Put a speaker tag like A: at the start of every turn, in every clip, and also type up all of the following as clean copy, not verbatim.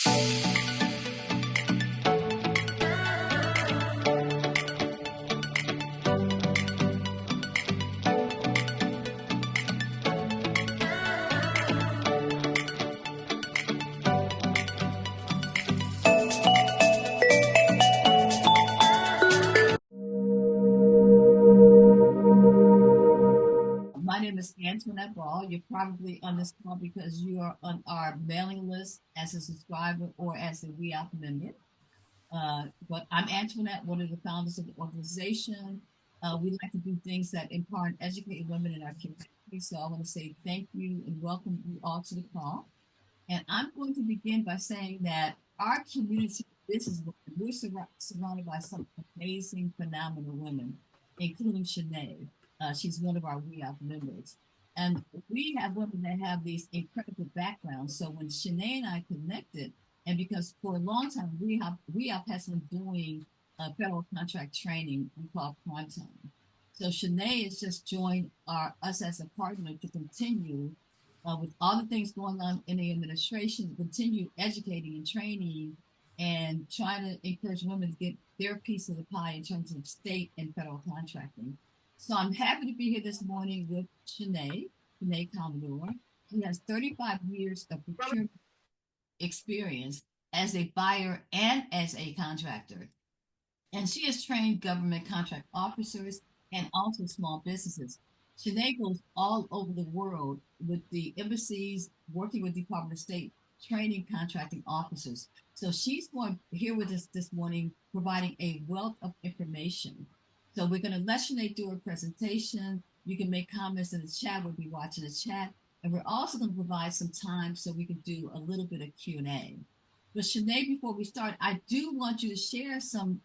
A: My name is Antoinette Ball. You're probably on this call because you are on our mailing list as a subscriber or as a WeOp member. But I'm Antoinette, one of the founders of the organization. We like to do things that empower and educate women in our community. So I want to say thank you and welcome you all to the call. And I'm going to begin by saying that our community, this is we're surrounded by some amazing, phenomenal women, including Shanae. She's one of our WeOp members. And we have women that have these incredible backgrounds. So when Shanae and I connected, and because for a long time, WeOp has been doing federal contract training we call prime time. So Shanae has just joined us as a partner to continue with all the things going on in the administration, continue educating and training and trying to encourage women to get their piece of the pie in terms of state and federal contracting. So I'm happy to be here this morning with Shanae Commodore. She has 35 years of procurement experience as a buyer and as a contractor. And she has trained government contract officers and also small businesses. Shanae goes all over the world with the embassies, working with Department of State, training contracting officers. So she's going here with us this morning, providing a wealth of information. So we're going to let Shanae do her presentation. You can make comments in the chat. We'll be watching the chat. And we're also going to provide some time so we can do a little bit of Q&A. But Shanae, before we start, I do want you to share some,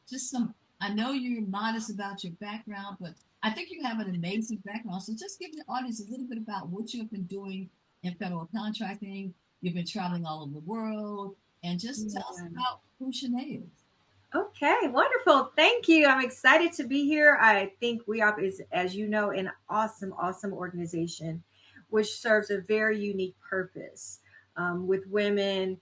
A: I know you're modest about your background, but I think you have an amazing background. So just give the audience a little bit about what you have been doing in federal contracting. You've been traveling all over the world, and just tell us about who Shanae is.
B: Okay, wonderful. Thank you. I'm excited to be here. I think WeOp is, as you know, an awesome, awesome organization which serves a very unique purpose with women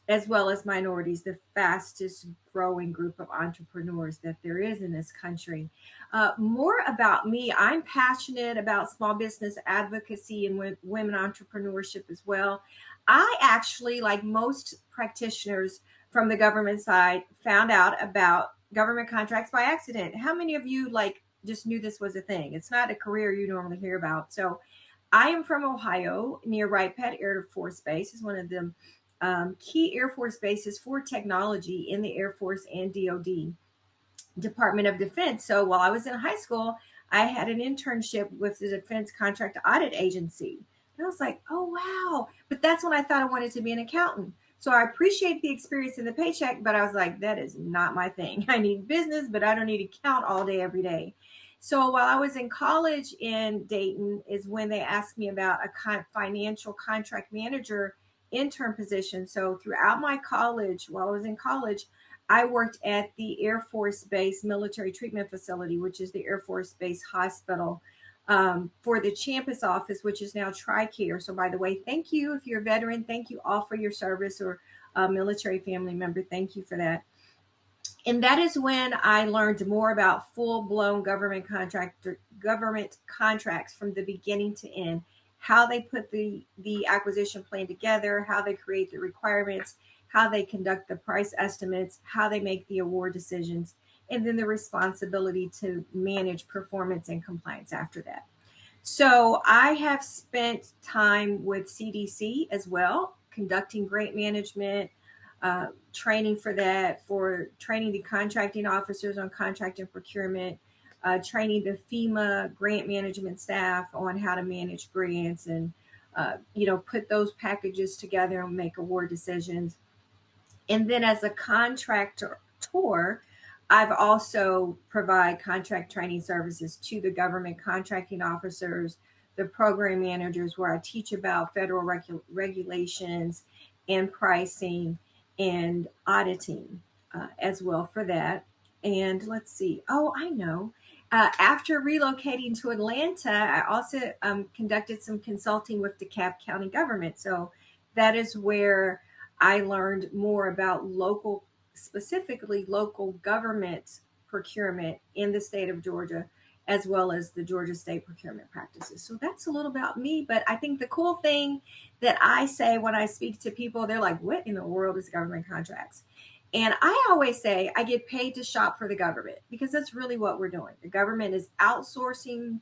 B: as well as minorities, the fastest growing group of entrepreneurs that there is in this country. More about me, I'm passionate about small business advocacy and women entrepreneurship as well. I actually, like most practitioners from the government side, found out about government contracts by accident. How many of you just knew this was a thing? It's not a career you normally hear about. So I am from Ohio, near Wright Pat Air Force Base. Is one of the key Air Force bases for technology in the Air Force and DoD, Department of Defense. So while I was in high school, I had an internship with the Defense Contract Audit Agency. And I was like, oh, wow. But that's when I thought I wanted to be an accountant. So I appreciate the experience and the paycheck, but I was like, that is not my thing. I need business, but I don't need to count all day, every day. So while I was in college in Dayton is when they asked me about a financial contract manager intern position. So throughout my college, while I was in college, I worked at the Air Force Base Military Treatment Facility, which is the Air Force Base Hospital, for the campus office, which is now TRICARE. So by the way, thank you. If you're a veteran, thank you all for your service, or a military family member. Thank you for that. And that is when I learned more about full-blown government contracts from the beginning to end, how they put the acquisition plan together, how they create the requirements, how they conduct the price estimates, how they make the award decisions, and then the responsibility to manage performance and compliance after that. So I have spent time with CDC as well, conducting grant management, training for that, for training the contracting officers on contract and procurement, training the FEMA grant management staff on how to manage grants and, put those packages together and make award decisions. And then as a contractor, I've also provide contract training services to the government contracting officers, the program managers, where I teach about federal regulations and pricing and auditing as well for that. And let's see. Oh, I know. After relocating to Atlanta, I also conducted some consulting with DeKalb County government. So that is where I learned more about local, specifically local government procurement in the state of Georgia, as well as the Georgia state procurement practices. So that's a little about me. But I think the cool thing that I say when I speak to people, they're like, what in the world is government contracts? And I always say I get paid to shop for the government because that's really what we're doing. The government is outsourcing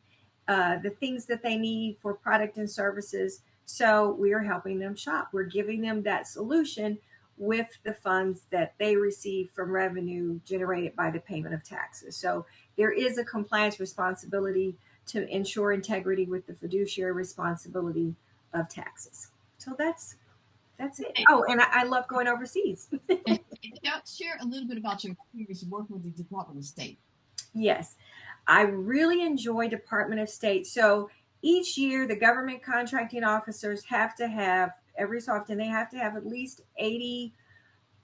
B: the things that they need for product and services. So we are helping them shop. We're giving them that solution with the funds that they receive from revenue generated by the payment of taxes. So there is a compliance responsibility to ensure integrity with the fiduciary responsibility of taxes. So that's it.
A: Hey,
B: Oh, and I love going overseas.
A: share a little bit about your experience working with the Department of State.
B: Yes, I really enjoy Department of State. So each year, the government contracting officers have to have, every so often, they have to have at least 80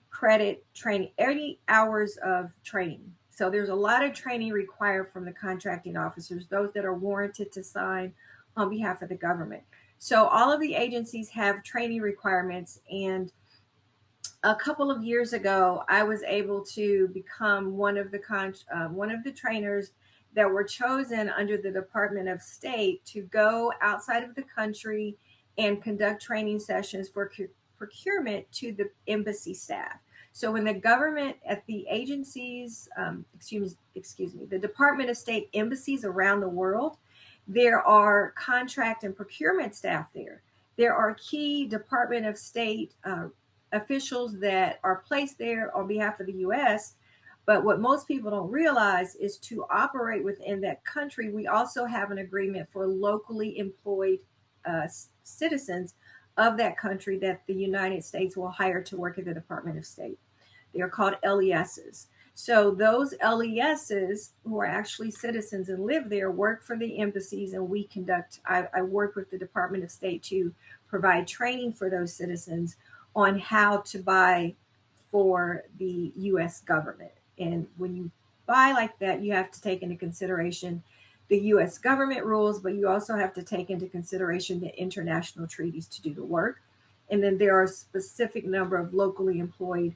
B: credit training, 80 hours of training. So there's a lot of training required from the contracting officers, those that are warranted to sign on behalf of the government. So all of the agencies have training requirements, and a couple of years ago, I was able to become one of the trainers that were chosen under the Department of State to go outside of the country and conduct training sessions for procurement to the embassy staff. So when the government at the agencies, excuse me, the Department of State embassies around the world, there are contract and procurement staff there. There are key Department of State officials that are placed there on behalf of the U.S. But what most people don't realize is to operate within that country, we also have an agreement for locally employed citizens of that country that the United States will hire to work at the Department of State. They are called LESs. So those LESs who are actually citizens and live there work for the embassies, and I work with the Department of State to provide training for those citizens on how to buy for the U.S. government. And when you buy like that, you have to take into consideration the U.S. government rules, but you also have to take into consideration the international treaties to do the work. And then there are a specific number of locally employed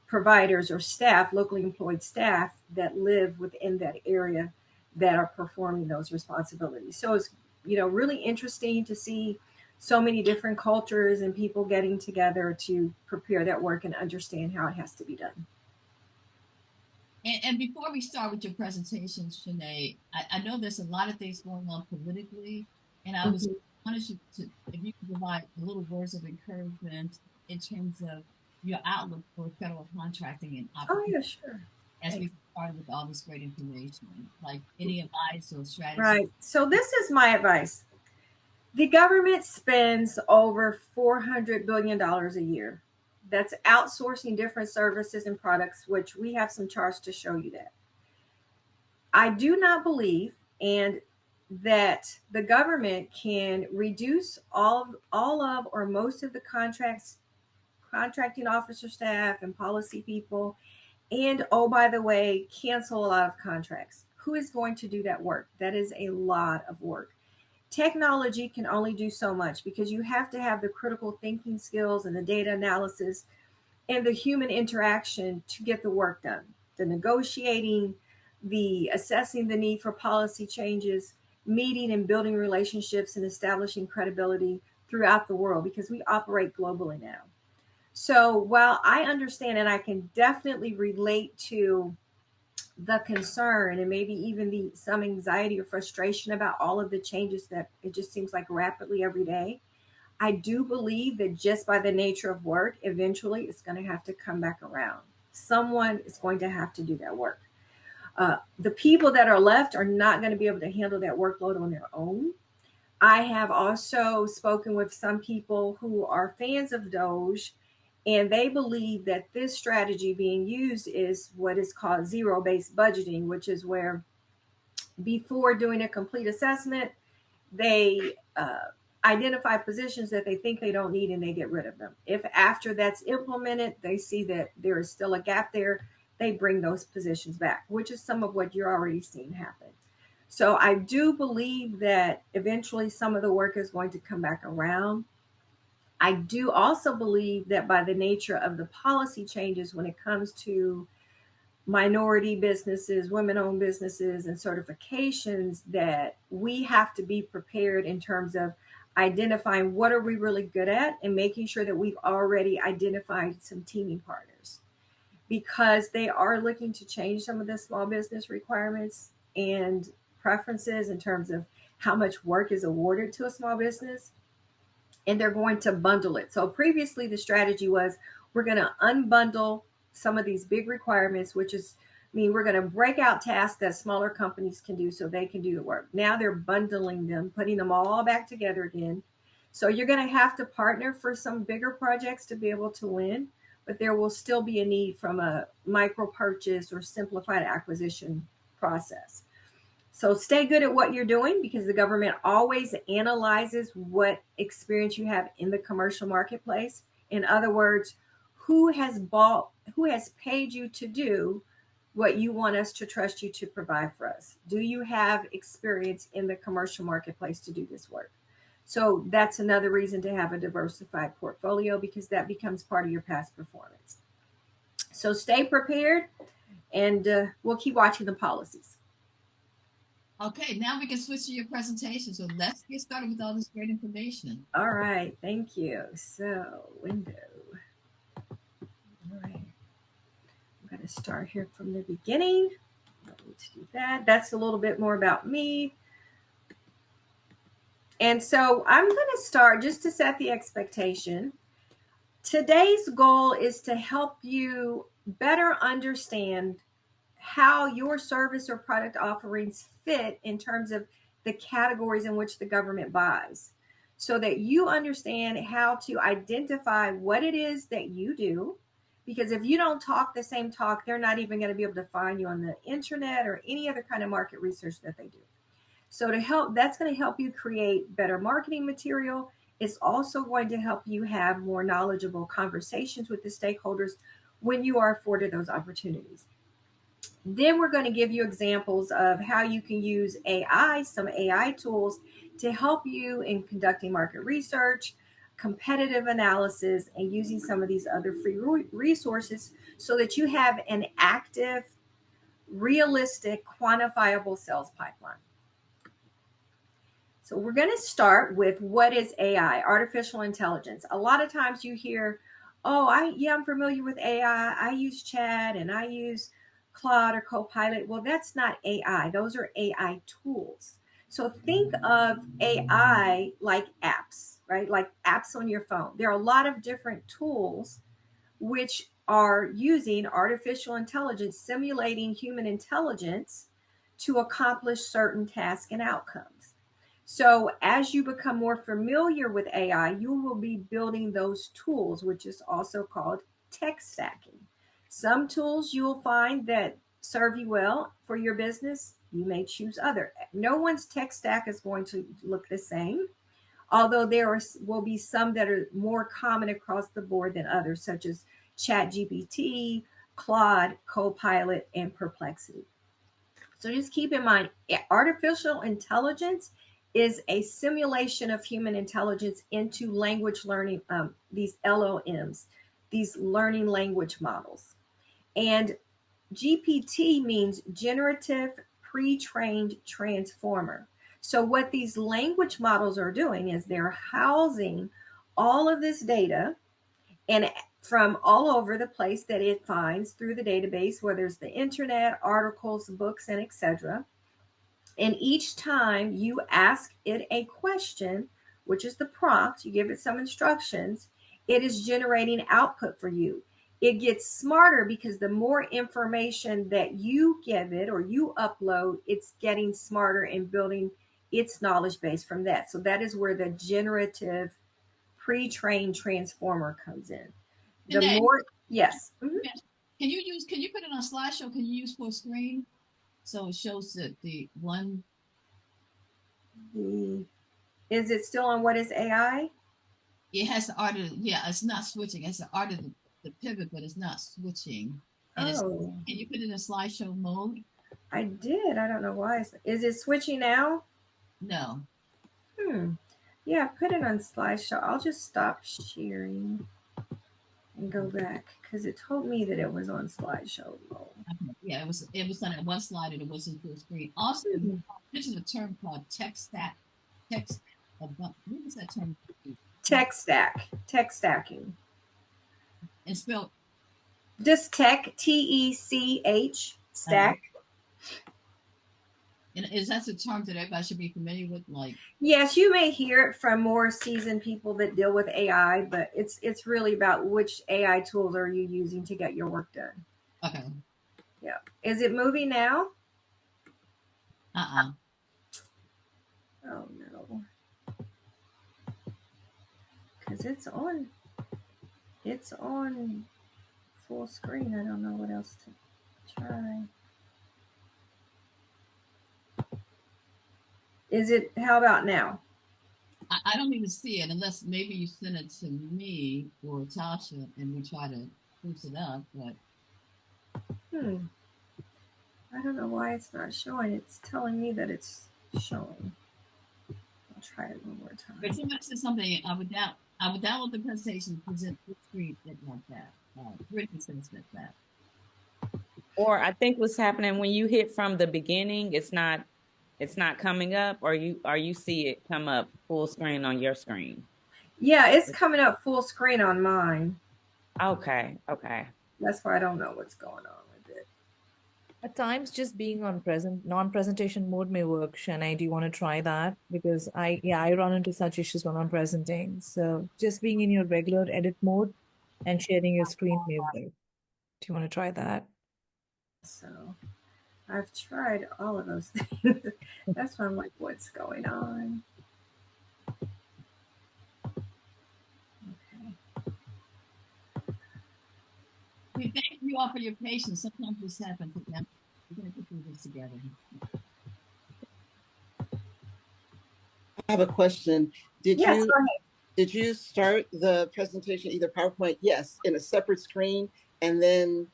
B: providers or staff, locally employed staff that live within that area that are performing those responsibilities. So it's really interesting to see so many different cultures and people getting together to prepare that work and understand how it has to be done.
A: And before we start with your presentation, Shanae, I know there's a lot of things going on politically, and I was
B: Mhm.
A: wanted you to, if you could provide a little words of encouragement in terms of your outlook for federal contracting and
B: Oh,
A: opportunity
B: yeah, sure.
A: as we
B: Thanks.
A: get started with all this great information, like any advice or strategy.
B: Right. So, this is my advice. The government spends over $400 billion a year. That's outsourcing different services and products, which we have some charts to show you that. I do not believe and that the government can reduce all of or most of the contracting officer staff and policy people, and oh, by the way, cancel a lot of contracts. Who is going to do that work? That is a lot of work. Technology can only do so much because you have to have the critical thinking skills and the data analysis and the human interaction to get the work done. The negotiating, the assessing the need for policy changes, meeting and building relationships and establishing credibility throughout the world because we operate globally now. So while I understand and I can definitely relate to the concern and maybe even some anxiety or frustration about all of the changes that it just seems like rapidly every day, I do believe that just by the nature of work, eventually it's going to have to come back around. Someone is going to have to do that work. The people that are left are not going to be able to handle that workload on their own. I have also spoken with some people who are fans of Doge, and they believe that this strategy being used is what is called zero-based budgeting, which is where before doing a complete assessment, they identify positions that they think they don't need and they get rid of them. If after that's implemented, they see that there is still a gap there, they bring those positions back, which is some of what you're already seeing happen. So I do believe that eventually some of the work is going to come back around. I do also believe that by the nature of the policy changes when it comes to minority businesses, women owned businesses, and certifications, that we have to be prepared in terms of identifying what are we really good at and making sure that we've already identified some teaming partners, because they are looking to change some of the small business requirements and preferences in terms of how much work is awarded to a small business, and they're going to bundle it. So previously the strategy was, we're going to unbundle some of these big requirements, which is, I mean, we're going to break out tasks that smaller companies can do so they can do the work. Now they're bundling them, putting them all back together again. So you're going to have to partner for some bigger projects to be able to win, but there will still be a need from a micro purchase or simplified acquisition process. So stay good at what you're doing, because the government always analyzes what experience you have in the commercial marketplace. In other words, who has paid you to do what you want us to trust you to provide for us? Do you have experience in the commercial marketplace to do this work? So that's another reason to have a diversified portfolio, because that becomes part of your past performance. So stay prepared, and we'll keep watching the policies.
A: Okay, now we can switch to your presentation. So let's get started with all this great information.
B: All right, thank you. So, window. All right, I'm going to start here from the beginning. Don't need to do that. That's a little bit more about me. And so I'm going to start just to set the expectation. Today's goal is to help you better understand how your service or product offerings fit in terms of the categories in which the government buys, so that you understand how to identify what it is that you do. Because if you don't talk the same talk, they're not even going to be able to find you on the internet or any other kind of market research that they do. So to help, that's going to help you create better marketing material. It's also going to help you have more knowledgeable conversations with the stakeholders when you are afforded those opportunities. Then we're going to give you examples of how you can use AI, some AI tools, to help you in conducting market research, competitive analysis, and using some of these other free resources, so that you have an active, realistic, quantifiable sales pipeline. So we're going to start with, what is AI, artificial intelligence. A lot of times you hear, oh, I'm familiar with AI. I use chat and I use Claude or Copilot. Well, that's not AI. Those are AI tools. So think of AI like apps, right? Like apps on your phone. There are a lot of different tools which are using artificial intelligence, simulating human intelligence to accomplish certain tasks and outcomes. So as you become more familiar with AI, you will be building those tools, which is also called tech stacking. Some tools you will find that serve you well for your business. You may choose other. No one's tech stack is going to look the same, although will be some that are more common across the board than others, such as ChatGPT, Claude, Copilot, and Perplexity. So just keep in mind, artificial intelligence is a simulation of human intelligence into language learning, these LLMs, these learning language models. And GPT means generative pre-trained transformer. So what these language models are doing is they're housing all of this data, and from all over the place that it finds through the database, whether it's the internet, articles, books, and etc. And each time you ask it a question, which is the prompt, you give it some instructions, it is generating output for you. It gets smarter because the more information that you give it or you upload, it's getting smarter and building its knowledge base from that. So that is where the generative pre-trained transformer comes in. The
A: Janae,
B: more, yes. Mm-hmm.
A: can you put it on slideshow? Can you use full screen? So it shows that the one,
B: Is it still on what is AI?
A: it has the art of, yeah, it's not switching. It's the art of the pivot, but it's not switching. And it's,
B: Oh,
A: can you put it in slideshow mode?
B: I did. I don't know why. Is it switching now?
A: No.
B: Hmm. Yeah, put it on slideshow. I'll just stop sharing and go back because it told me that it was on slideshow mode.
A: Okay. Yeah, it was on that one slide and it wasn't full screen. Also, you
B: Hmm.
A: mentioned a term called text. What was that term?
B: Tech stacking.
A: And spelled.
B: Just tech, TECH,
A: Uh,
B: stack.
A: and is that a term that everybody should be familiar with? Like,
B: Yes, you may hear it from more seasoned people that deal with AI, but it's really about which AI tools are you using to get your work done.
A: okay,
B: Yeah. Is it moving now?
A: uh-uh.
B: Oh no. Because it's on full screen. I don't know what else to try. Is it how about now?
A: I don't even see it unless maybe you send it to me or Tasha and we try to boost it up. But
B: Hmm. I don't know why it's not showing. It's telling me that it's showing. I'll try it one more
A: if
B: time.
A: somebody says something, I would download the presentation, present full screen, it like that. Brittany says that.
C: Or I think what's happening when you hit from the beginning, it's not coming up, or you see it come up full screen on your screen.
B: Yeah, it's coming up full screen on mine.
C: Okay, okay.
B: That's why I don't know what's going on with it.
D: At times, just being on non-presentation mode may work. Shanae, do you want to try that? Because I run into such issues when I'm presenting. So just being in your regular edit mode and sharing your screen may work. Do you want to try that?
B: So I've tried all of those things. That's why I'm like, what's going on? Okay.
A: We thank you all for your patience. Sometimes this happens. We're going to get through this together.
E: I have a question. Did
B: Yes,
E: you
B: go ahead.
E: did you start the presentation either PowerPoint? Yes, in a separate screen, and then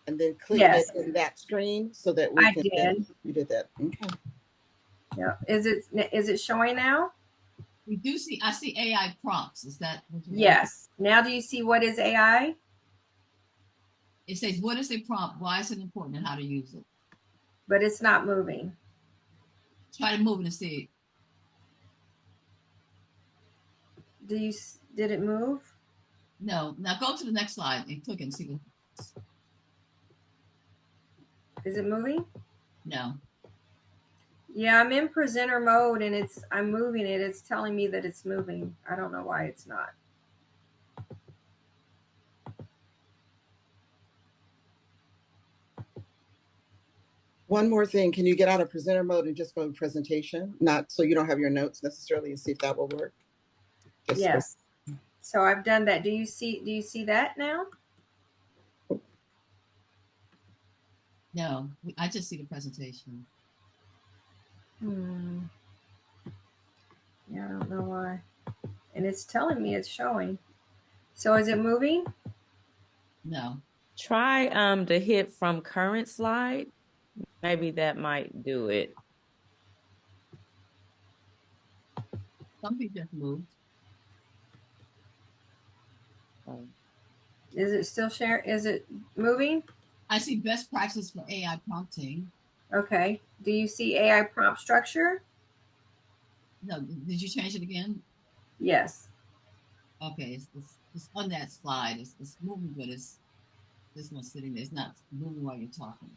E: click it
B: Yes,
E: in that screen so that we
B: I
E: can then
B: did.
E: you did that. Okay.
B: Yeah. Is it showing now?
A: I see AI prompts. Is that what you're asking?
B: Yes. Now do you see what is AI?
A: It says, what is the prompt? Why is it important and how to use it?
B: But it's not moving.
A: Try to move it and see.
B: Did it move?
A: No. Now go to the next slide and click and see.
B: Is it moving?
A: No.
B: Yeah, I'm in presenter mode and I'm moving it. It's telling me that it's moving. I don't know why it's not.
E: One more thing. Can you get out of presenter mode and just go to presentation? Not so you don't have your notes necessarily, and see if that will work.
B: Yes. So I've done that. Do you see that now?
A: No. I just see the presentation.
B: Hmm. Yeah, I don't know why. And it's telling me it's showing. So is it moving?
A: No.
C: Try to hit from current slide. Maybe that might do it.
A: Something just moved.
B: Is it still share? Is it moving?
A: I see best practice for AI prompting.
B: Okay. Do you see AI prompt structure?
A: No. Did you change it again?
B: Yes.
A: Okay. It's on that slide. It's moving, but it's this one sitting there. It's not moving while you're talking.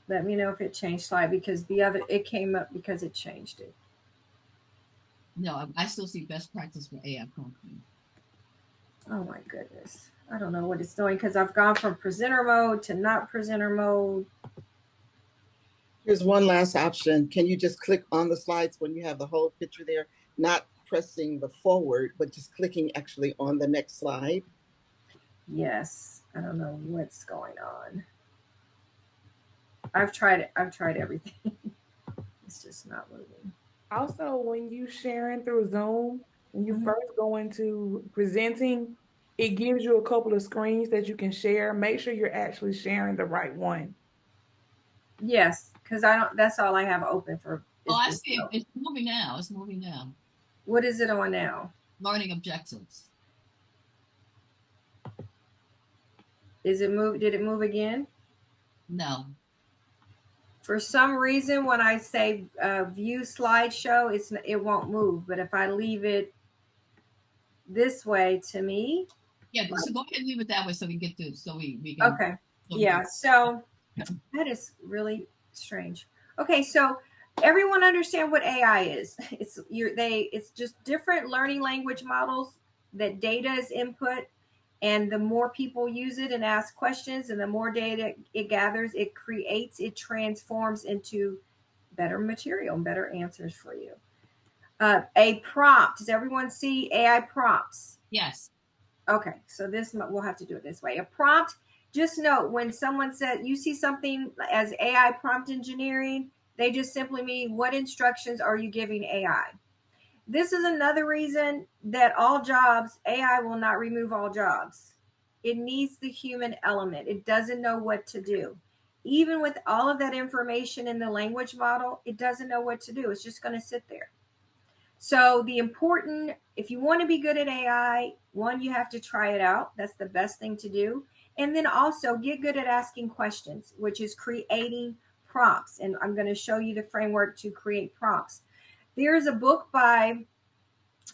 B: Let me know if it changed slide because the other it came up because it changed it.
A: No, I still see best practice for AI prompting.
B: Oh my goodness. I don't know what it's doing because I've gone from presenter mode to not presenter mode.
E: Here's one last option. Can you just click on the slides when you have the whole picture there, not pressing the forward, but just clicking actually on the next slide?
B: Yes. I don't know what's going on. I've tried it. I've tried everything. It's just not moving.
F: Also, when you sharing through Zoom, when you
B: Mhm.
F: first go into presenting, it gives you a couple of screens that you can share. Make sure you're actually sharing the right one.
B: Yes, because I don't. That's all I have open for
A: Oh,
B: Is
A: I
B: this
A: see it. It's moving now. It's moving now.
B: what is it on now?
A: Learning objectives.
B: Is it move? Did it move again?
A: No.
B: For some reason, when I say view slideshow, it won't move. But if I leave it this way, to me,
A: Yeah, so go ahead and leave it that way so we get to we can
B: okay,
A: so we
B: yeah.
A: can
B: So that is really strange. Okay, so everyone understand what AI is? It's just different learning language models that data is input, and the more people use it and ask questions, and the more data it gathers, it creates, it transforms into better material and better answers for you. A prompt. Does everyone see AI prompts?
A: Yes.
B: Okay, so this we'll have to do it this way. A prompt. Just note when someone said you see something as AI prompt engineering, they just simply mean what instructions are you giving AI. This is another reason that all jobs, AI will not remove all jobs. It needs the human element. It doesn't know what to do. Even with all of that information in the language model, it doesn't know what to do. It's just going to sit there. So if you want to be good at AI, one, you have to try it out. That's the best thing to do. And then also get good at asking questions, which is creating prompts. And I'm going to show you the framework to create prompts. There is a book by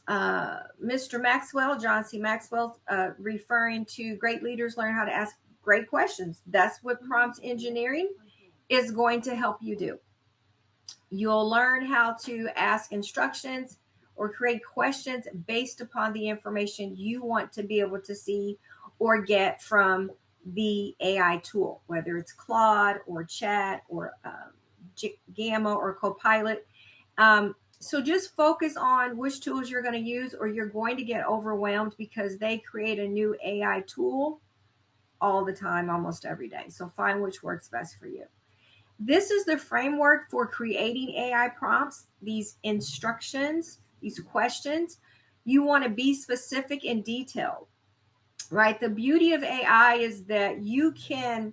B: Mr. Maxwell, John C. Maxwell, referring to great leaders learn how to ask great questions. That's what prompt engineering is going to help you do. You'll learn how to ask instructions or create questions based upon the information you want to be able to see or get from the AI tool, whether it's Claude or Chat or Gamma or Copilot. So just focus on which tools you're going to use, or you're going to get overwhelmed because they create a new AI tool all the time, almost every day. So find which works best for you. This is the framework for creating AI prompts, these instructions, these questions. You want to be specific and detailed, right? The beauty of AI is that you can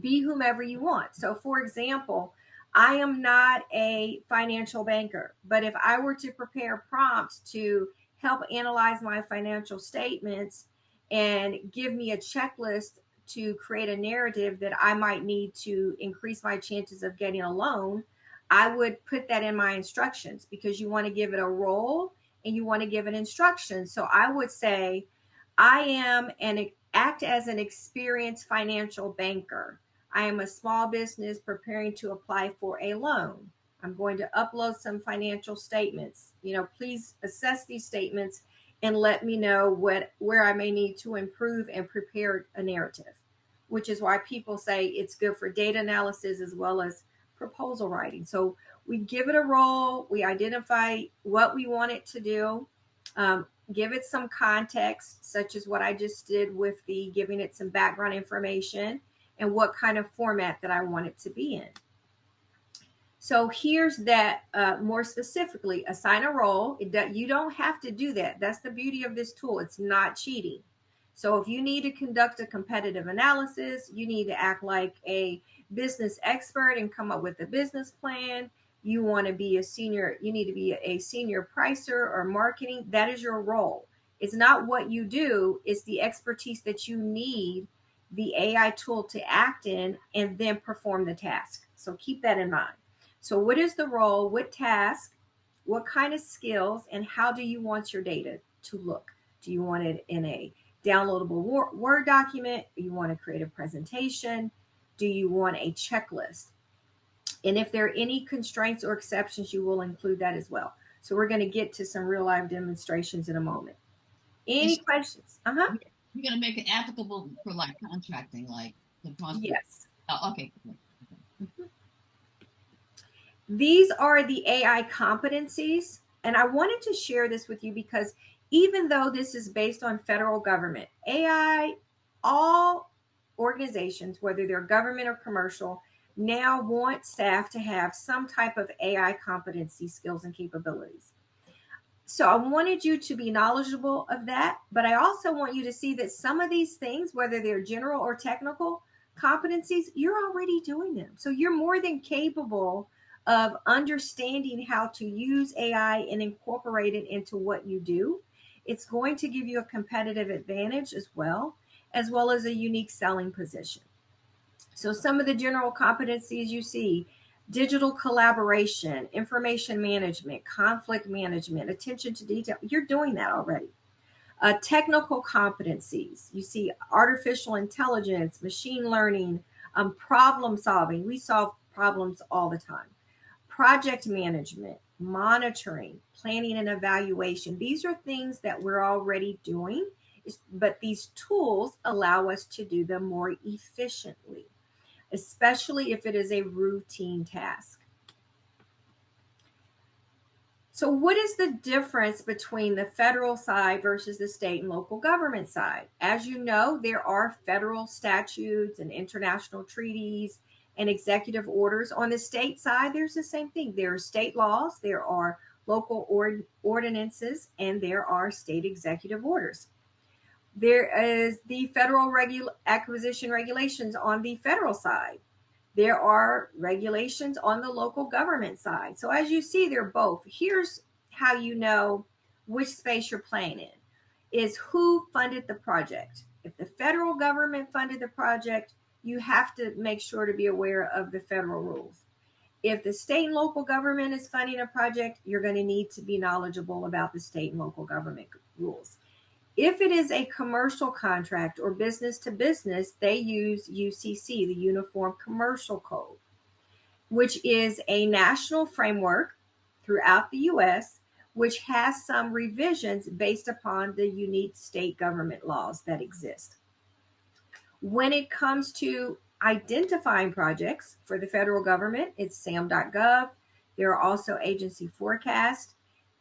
B: be whomever you want. So, for example, I am not a financial banker, but if I were to prepare prompts to help analyze my financial statements and give me a checklist to create a narrative that I might need to increase my chances of getting a loan, I would put that in my instructions because you want to give it a role and you want to give it instructions. So I would say, I am and act as an experienced financial banker. I am a small business preparing to apply for a loan. I'm going to upload some financial statements. Please assess these statements and let me know where I may need to improve and prepare a narrative, which is why people say it's good for data analysis as well as proposal writing. So we give it a role, we identify what we want it to do, give it some context, such as what I just did with the giving it some background information and what kind of format that I want it to be in. So here's that more specifically, assign a role. You don't have to do that. That's the beauty of this tool. It's not cheating. So if you need to conduct a competitive analysis, you need to act like a business expert and come up with a business plan. You want to be you need to be a senior pricer or marketing. That is your role. It's not what you do, it's the expertise that you need the AI tool to act in and then perform the task. So keep that in mind. So what is the role, what task, what kind of skills, and how do you want your data to look? Do you want it in a downloadable Word document? Do you want to create a presentation? Do you want a checklist? And if there are any constraints or exceptions, you will include that as well. So we're going to get to some real live demonstrations in a moment. Any questions?
A: You're going to make it applicable for like contracting, like the contract.
B: Yes.
A: Oh, okay.
B: These are the AI competencies. And I wanted to share this with you because even though this is based on federal government, AI, all organizations, whether they're government or commercial, now want staff to have some type of AI competency, skills, and capabilities. So I wanted you to be knowledgeable of that, but I also want you to see that some of these things, whether they're general or technical competencies, you're already doing them. So you're more than capable of understanding how to use AI and incorporate it into what you do. It's going to give you a competitive advantage as well as a unique selling position. So some of the general competencies you see: digital collaboration, information management, conflict management, attention to detail. You're doing that already. Technical competencies, you see artificial intelligence, machine learning, problem solving. We solve problems all the time. Project management, monitoring, planning and evaluation. These are things that we're already doing, but these tools allow us to do them more efficiently, especially if it is a routine task. So, what is the difference between the federal side versus the state and local government side? As you know, there are federal statutes and international treaties and executive orders. On the state side, there's the same thing. There are state laws, there are local ordinances, and there are state executive orders. There is the federal acquisition regulations on the federal side. There are regulations on the local government side. So as you see, they're both. Here's how you know which space you're playing in: is who funded the project. If the federal government funded the project, you have to make sure to be aware of the federal rules. If the state and local government is funding a project, you're going to need to be knowledgeable about the state and local government rules. If it is a commercial contract or business to business, they use UCC, the Uniform Commercial Code, which is a national framework throughout the US, which has some revisions based upon the unique state government laws that exist. When it comes to identifying projects for the federal government, it's sam.gov. There are also agency forecasts.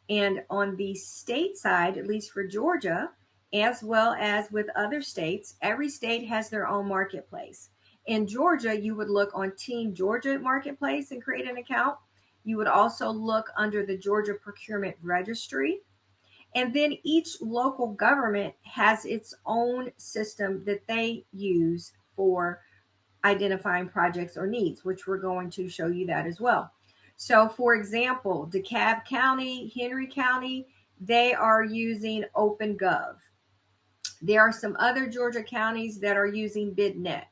B: And on the state side, at least for Georgia, as well as with other states, every state has their own marketplace. In Georgia, you would look on Team Georgia Marketplace and create an account. You would also look under the Georgia Procurement Registry. And then each local government has its own system that they use for identifying projects or needs, which we're going to show you that as well. So, for example, DeKalb County, Henry County, they are using OpenGov. There are some other Georgia counties that are using BidNet.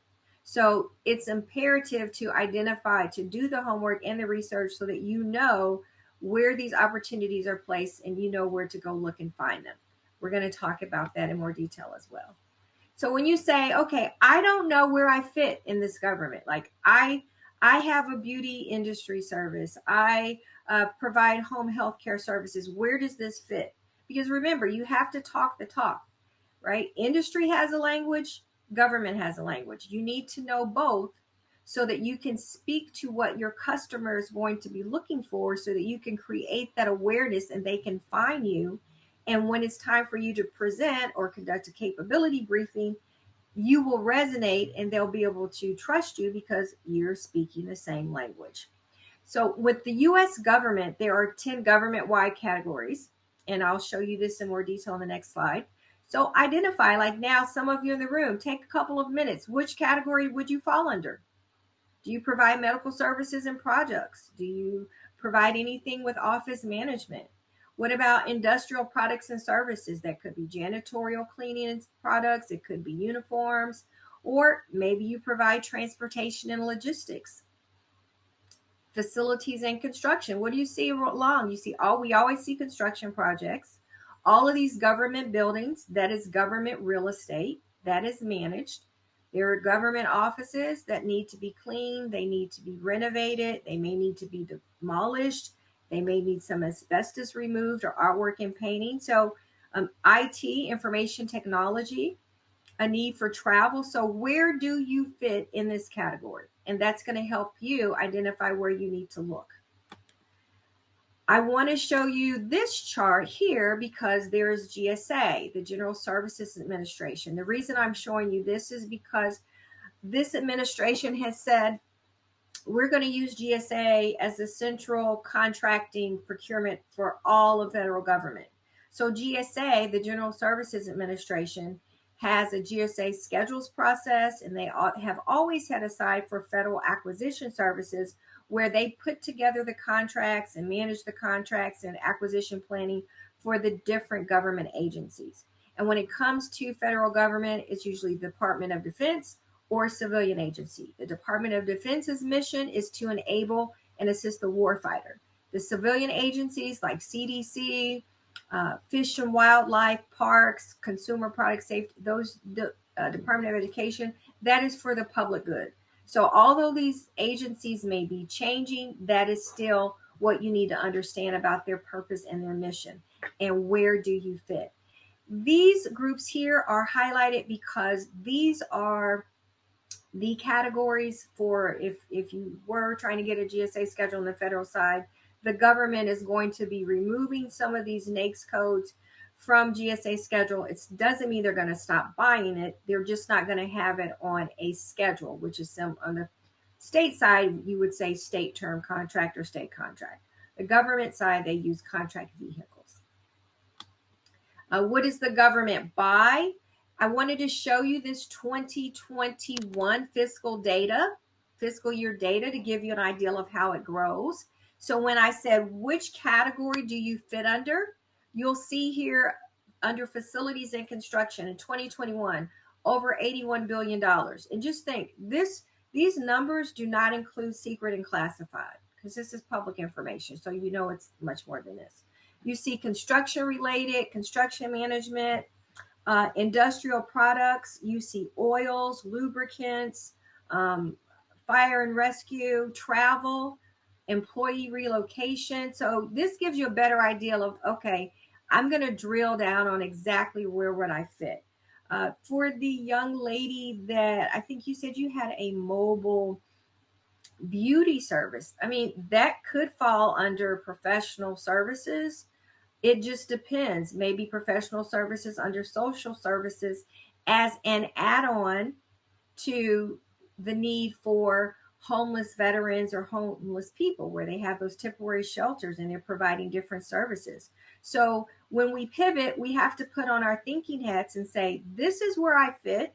B: So it's imperative to identify, to do the homework and the research so that you know where these opportunities are placed and you know where to go look and find them. We're going to talk about that in more detail as well. So when you say, okay, I don't know where I fit in this government, like I have a beauty industry service, I provide home health care services, where does this fit? Because remember, you have to talk the talk, right? Industry has a language, government has a language. You need to know both so that you can speak to what your customer is going to be looking for, so that you can create that awareness and they can find you. And when it's time for you to present or conduct a capability briefing, you will resonate and they'll be able to trust you because you're speaking the same language. So with the US government, there are 10 government-wide categories, and I'll show you this in more detail in the next slide. So identify, like now, some of you in the room, take a couple of minutes. Which category would you fall under? Do you provide medical services and projects? Do you provide anything with office management? What about industrial products and services? That could be janitorial cleaning products, it could be uniforms, or maybe you provide transportation and logistics. Facilities and construction. What do you see along? You see, we always see construction projects. All of these government buildings, that is government real estate, that is managed. There are government offices that need to be cleaned, they need to be renovated, they may need to be demolished, they may need some asbestos removed or artwork and painting. So IT, information technology, a need for travel. So where do you fit in this category? And that's going to help you identify where you need to look. I want to show you this chart here because there's GSA, the General Services Administration. The reason I'm showing you this is because this administration has said we're going to use GSA as a central contracting procurement for all of federal government. So GSA, the General Services Administration, has a GSA schedules process, and they have always had a side for federal acquisition services, where they put together the contracts and manage the contracts and acquisition planning for the different government agencies. And when it comes to federal government, it's usually the Department of Defense or civilian agency. The Department of Defense's mission is to enable and assist the warfighter. The civilian agencies like CDC, Fish and Wildlife, Parks, Consumer Product Safety, those Department of Education, that is for the public good. So although these agencies may be changing, that is still what you need to understand about their purpose and their mission. And where do you fit? These groups here are highlighted because these are the categories for if you were trying to get a GSA schedule on the federal side, the government is going to be removing some of these NAICS codes from GSA schedule. It doesn't mean they're going to stop buying it. They're just not going to have it on a schedule, which is some on the state side, you would say state term contract or state contract. The government side, they use contract vehicles. What does the government buy? I wanted to show you this 2021 fiscal year data to give you an idea of how it grows. So when I said, which category do you fit under? You'll see here under facilities and construction in 2021, over $81 billion. And just think, these numbers do not include secret and classified because this is public information. So you know it's much more than this. You see construction related, construction management, industrial products. You see oils, lubricants, fire and rescue, travel, employee relocation. So this gives you a better idea of, okay, I'm going to drill down on exactly where would I fit. For the young lady that I think you said you had a mobile beauty service, I mean, that could fall under professional services. It just depends. Maybe professional services under social services as an add-on to the need for homeless veterans or homeless people where they have those temporary shelters and they're providing different services. So when we pivot, we have to put on our thinking hats and say, this is where I fit.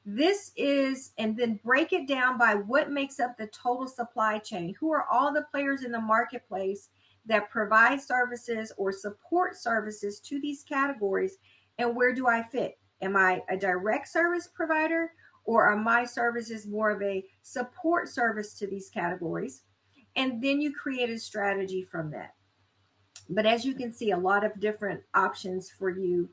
B: This is, and then break it down by what makes up the total supply chain. Who are all the players in the marketplace that provide services or support services to these categories, and where do I fit? Am I a direct service provider, or are my services more of a support service to these categories? And then you create a strategy from that. But as you can see, a lot of different options for you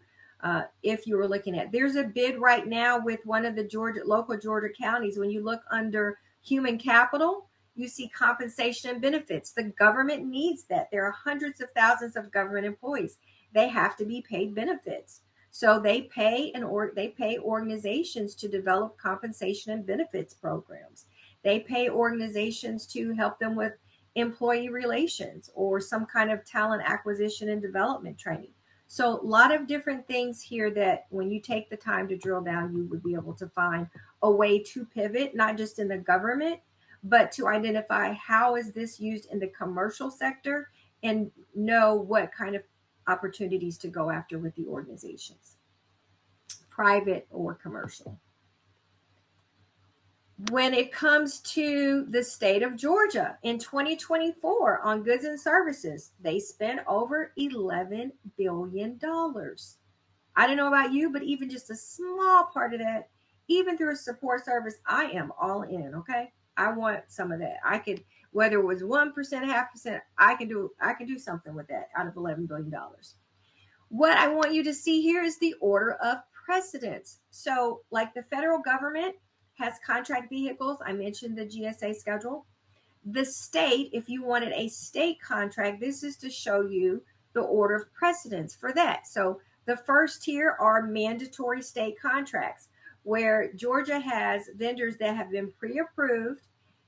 B: if you were looking at. There's a bid right now with one of the local Georgia counties. When you look under human capital, you see compensation and benefits. The government needs that. There are hundreds of thousands of government employees. They have to be paid benefits. So they pay organizations to develop compensation and benefits programs. They pay organizations to help them with employee relations or some kind of talent acquisition and development training. So a lot of different things here that when you take the time to drill down, you would be able to find a way to pivot, not just in the government, but to identify how is this used in the commercial sector and know what kind of opportunities to go after with the organizations, private or commercial. When it comes to the state of Georgia in 2024 on goods and services, they spent over $11 billion. I don't know about you, but even just a small part of that, even through a support service, I am all in. Okay. I want some of that. I could, whether it was 1%, 0.5%, I can do something with that out of $11 billion. What I want you to see here is the order of precedence. So like the federal government has contract vehicles. I mentioned the GSA schedule. The state, if you wanted a state contract, this is to show you the order of precedence for that. So the first tier are mandatory state contracts, where Georgia has vendors that have been pre-approved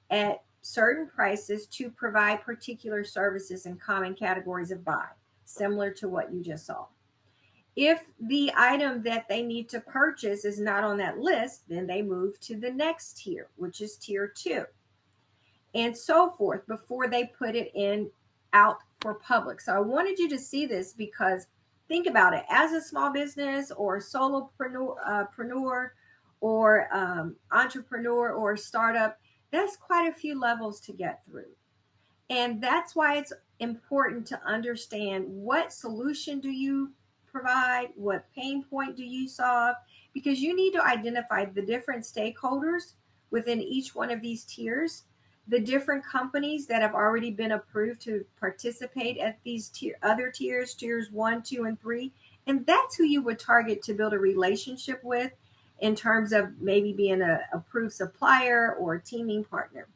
B: at certain prices to provide particular services in common categories of buy, similar to what you just saw. If the item that they need to purchase is not on that list, then they move to the next tier, which is tier 2, and so forth before they put it in out for public. So I wanted you to see this because think about it. As a small business or solopreneur or entrepreneur or startup, That's quite a few levels to get through. And that's why it's important to understand what solution do you provide, what pain point do you solve, because you need to identify the different stakeholders within each one of these tiers, the different companies that have already been approved to participate at these other tiers, tiers 1, 2, and 3. And that's who you would target to build a relationship with in terms of maybe being an approved supplier or a teaming partner.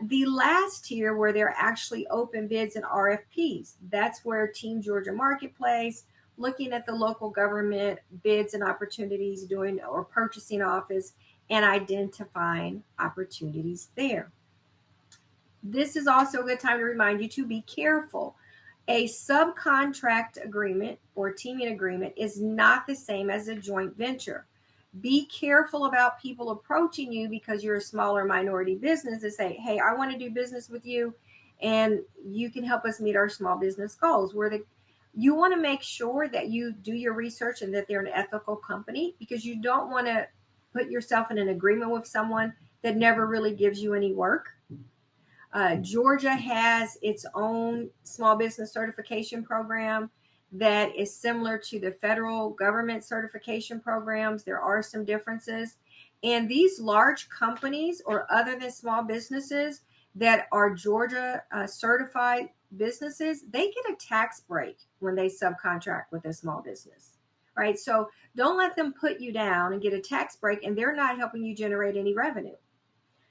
B: The last tier where they're actually open bids and RFPs, that's where Team Georgia Marketplace, looking at the local government bids and opportunities, doing or purchasing office and identifying opportunities there. This is also a good time to remind you to be careful. A subcontract agreement or teaming agreement is not the same as a joint venture. Be careful about people approaching you because you're a smaller minority business and say, hey, I want to do business with you and you can help us meet our small business goals. You want to make sure that you do your research and that they're an ethical company, because you don't want to put yourself in an agreement with someone that never really gives you any work. Georgia has its own small business certification program that is similar to the federal government certification programs. There are some differences. And these large companies or other than small businesses that are Georgia certified businesses, they get a tax break when they subcontract with a small business, right? So don't let them put you down and get a tax break and they're not helping you generate any revenue.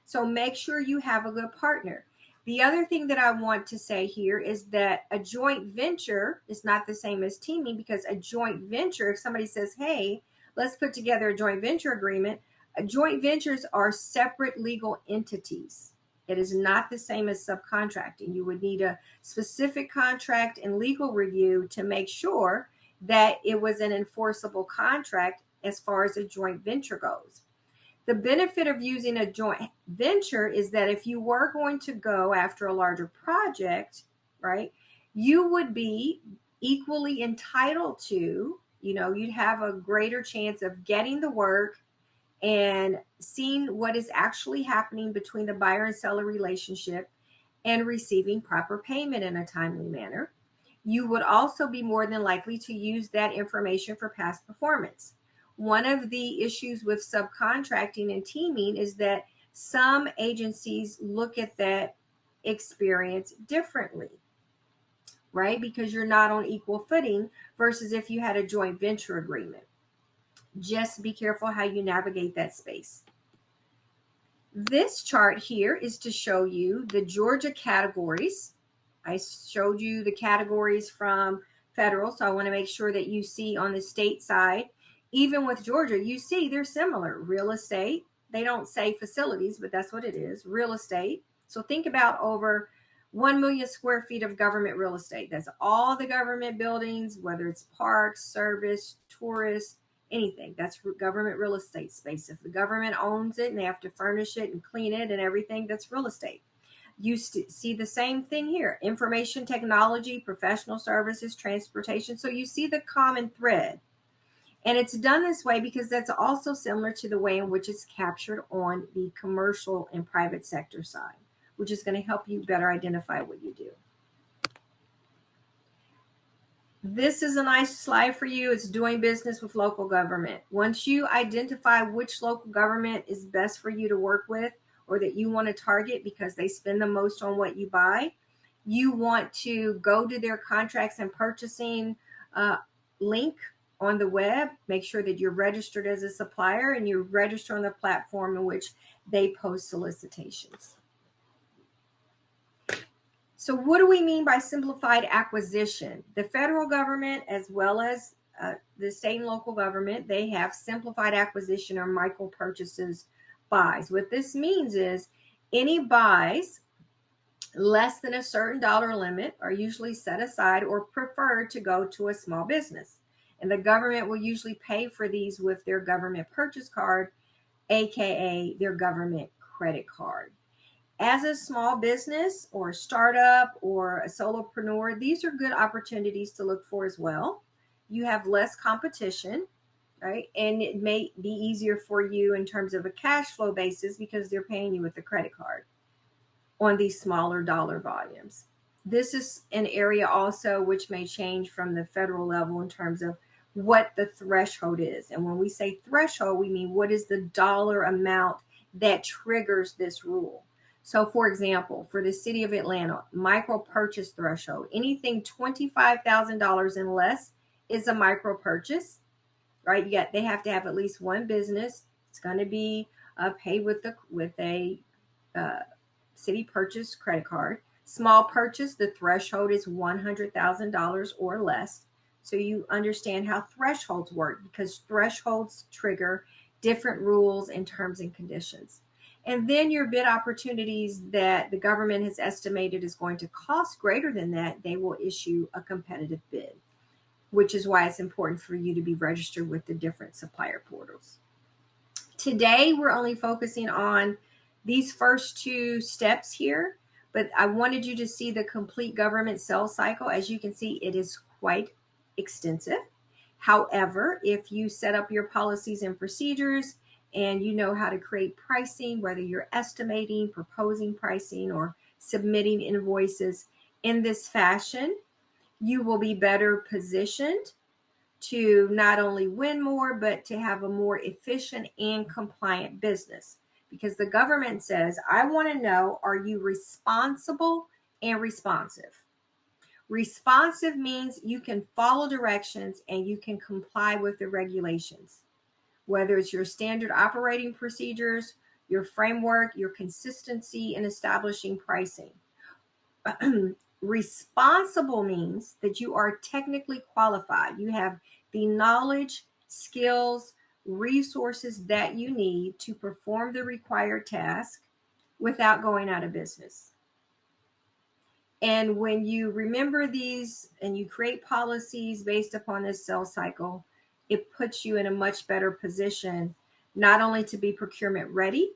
B: So make sure you have a good partner. The other thing that I want to say here is that a joint venture is not the same as teaming, because a joint venture, if somebody says, hey, let's put together a joint venture agreement, joint ventures are separate legal entities. It is not the same as subcontracting. You would need a specific contract and legal review to make sure that it was an enforceable contract as far as a joint venture goes. The benefit of using a joint venture is that if you were going to go after a larger project, right, you would be equally entitled to, you'd have a greater chance of getting the work and seeing what is actually happening between the buyer and seller relationship and receiving proper payment in a timely manner. You would also be more than likely to use that information for past performance. One of the issues with subcontracting and teaming is that some agencies look at that experience differently, right? Because you're not on equal footing versus if you had a joint venture agreement. Just be careful how you navigate that space. This chart here is to show you the Georgia categories. I showed you the categories from federal, so I want to make sure that you see on the state side. Even with Georgia, you see they're similar. Real estate, they don't say facilities, but that's what it is, real estate. So think about over 1 million square feet of government real estate. That's all the government buildings, whether it's parks, service, tourists, anything. That's government real estate space. If the government owns it and they have to furnish it and clean it and everything, that's real estate. You see the same thing here: information technology, professional services, transportation. So you see the common thread. And it's done this way because that's also similar to the way in which it's captured on the commercial and private sector side, which is going to help you better identify what you do. This is a nice slide for you. It's doing business with local government. Once you identify which local government is best for you to work with or that you want to target because they spend the most on what you buy, you want to go to their contracts and purchasing link on the web. Make sure that you're registered as a supplier and you're registered on the platform in which they post solicitations. So what do we mean by simplified acquisition? The federal government, as well as the state and local government, they have simplified acquisition or micro purchases buys. What this means is any buys less than a certain dollar limit are usually set aside or preferred to go to a small business. And the government will usually pay for these with their government purchase card, aka their government credit card. As a small business or startup or a solopreneur, these are good opportunities to look for as well. You have less competition. right? And it may be easier for you in terms of a cash flow basis because they're paying you with a credit card on these smaller dollar volumes. This is an area also which may change from the federal level in terms of what the threshold is. And when we say threshold, we mean what is the dollar amount that triggers this rule. So, for example, for the city of Atlanta, micro purchase threshold, anything $25,000 and less is a micro purchase, right? Yet they have to have at least one business. It's going to be paid with a uh, city purchase credit card. Small purchase, the threshold is $100,000 or less. So you understand how thresholds work because thresholds trigger different rules and terms and conditions. And then your bid opportunities that the government has estimated is going to cost greater than that, they will issue a competitive bid, which is why it's important for you to be registered with the different supplier portals. Today, we're only focusing on these first two steps here, but I wanted you to see the complete government sales cycle. As you can see, it is quite extensive. However, if you set up your policies and procedures and you know how to create pricing, whether you're estimating, proposing pricing, or submitting invoices in this fashion, you will be better positioned to not only win more, but to have a more efficient and compliant business. Because the government says, I want to know, are you responsible and responsive? Responsive means you can follow directions and you can comply with the regulations, whether it's your standard operating procedures, your framework, your consistency in establishing pricing. Responsible means that you are technically qualified. You have the knowledge, skills, resources that you need to perform the required task without going out of business. And when you remember these and you create policies based upon this sales cycle, it puts you in a much better position, not only to be procurement ready,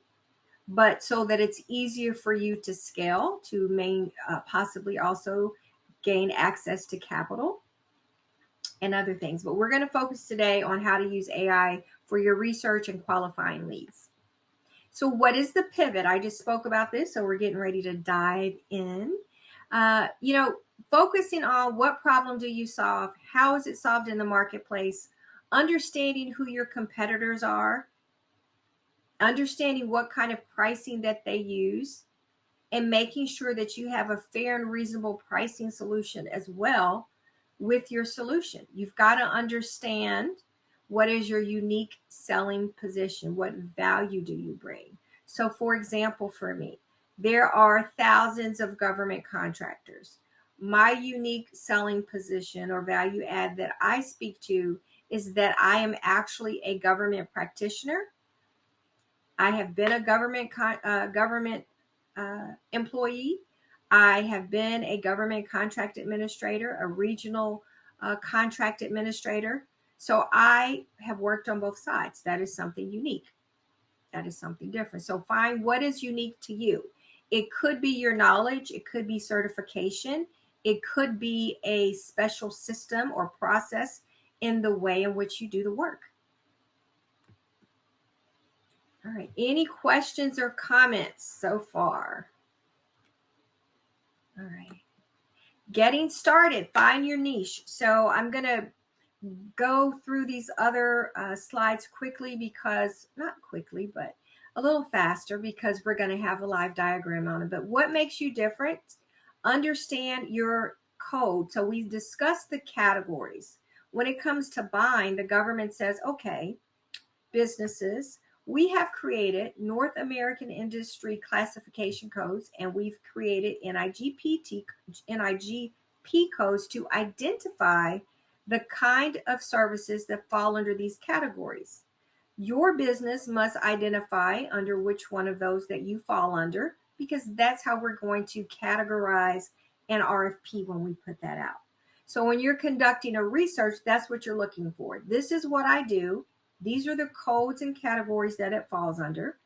B: but so that it's easier for you to scale, to possibly also gain access to capital and other things. But we're going to focus today on how to use AI for your research and qualifying leads. So what is the pivot? I just spoke about this, so we're getting ready to dive in. Focusing on what problem do you solve? How is it solved in the marketplace? Understanding who your competitors are, understanding what kind of pricing that they use, and making sure that you have a fair and reasonable pricing solution as well with your solution. You've got to understand what is your unique selling position, what value do you bring. So for example, for me, there are thousands of government contractors. My unique selling position or value add that I speak to is that I am actually a government practitioner. I have been a government employee. I have been a government contract administrator, a regional contract administrator. So I have worked on both sides. That is something unique. That is something different. So find what is unique to you. It could be your knowledge. It could be certification. It could be a special system or process in the way in which you do the work. All right. Any questions or comments so far? All right. Getting started. Find your niche. So I'm going to go through these other slides quickly because, not quickly, but a little faster because we're going to have a live diagram on it. But what makes you different? Understand your code. So we discussed the categories. When it comes to buying, the government says, okay, businesses, we have created North American Industry Classification Codes, and we've created NIGP codes to identify the kind of services that fall under these categories. Your business must identify under which one of those that you fall under, because that's how we're going to categorize an RFP when we put that out. So when you're conducting a research, that's what you're looking for. This is what I do. These are the codes and categories that it falls under.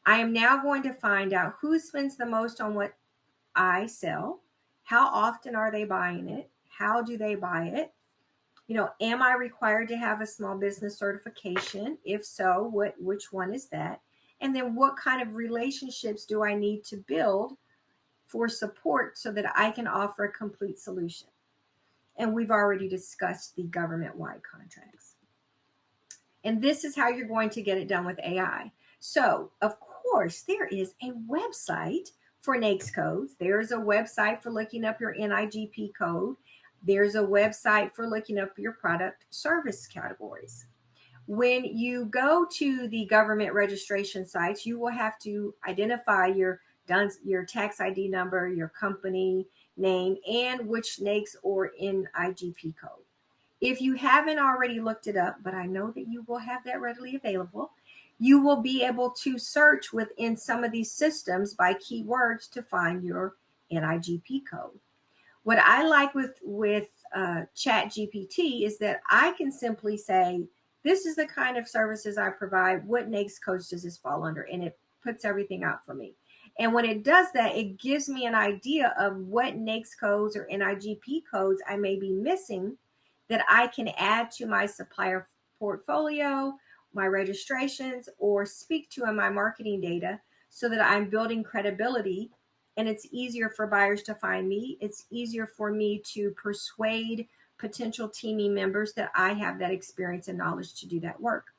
B: I am now going to find out who spends the most on what I sell. How often are they buying it? How do they buy it? Am I required to have a small business certification? If so, which one is that? And then what kind of relationships do I need to build for support so that I can offer a complete solution? And we've already discussed the government-wide contracts. And this is how you're going to get it done with AI. So, of course, there is a website for NAICS codes. There's a website for looking up your NIGP code. There's a website for looking up your product service categories. When you go to the government registration sites, you will have to identify your tax ID number, your company name, and which NAICS or NIGP code. If you haven't already looked it up, but I know that you will have that readily available, you will be able to search within some of these systems by keywords to find your NIGP code. What I like with Chat GPT is that I can simply say, this is the kind of services I provide. What NAICS codes does this fall under? And it puts everything out for me. And when it does that, it gives me an idea of what NAICS codes or NIGP codes I may be missing that I can add to my supplier portfolio, my registrations, or speak to in my marketing data so that I'm building credibility. And it's easier for buyers to find me. It's easier for me to persuade potential teaming members that I have that experience and knowledge to do that work.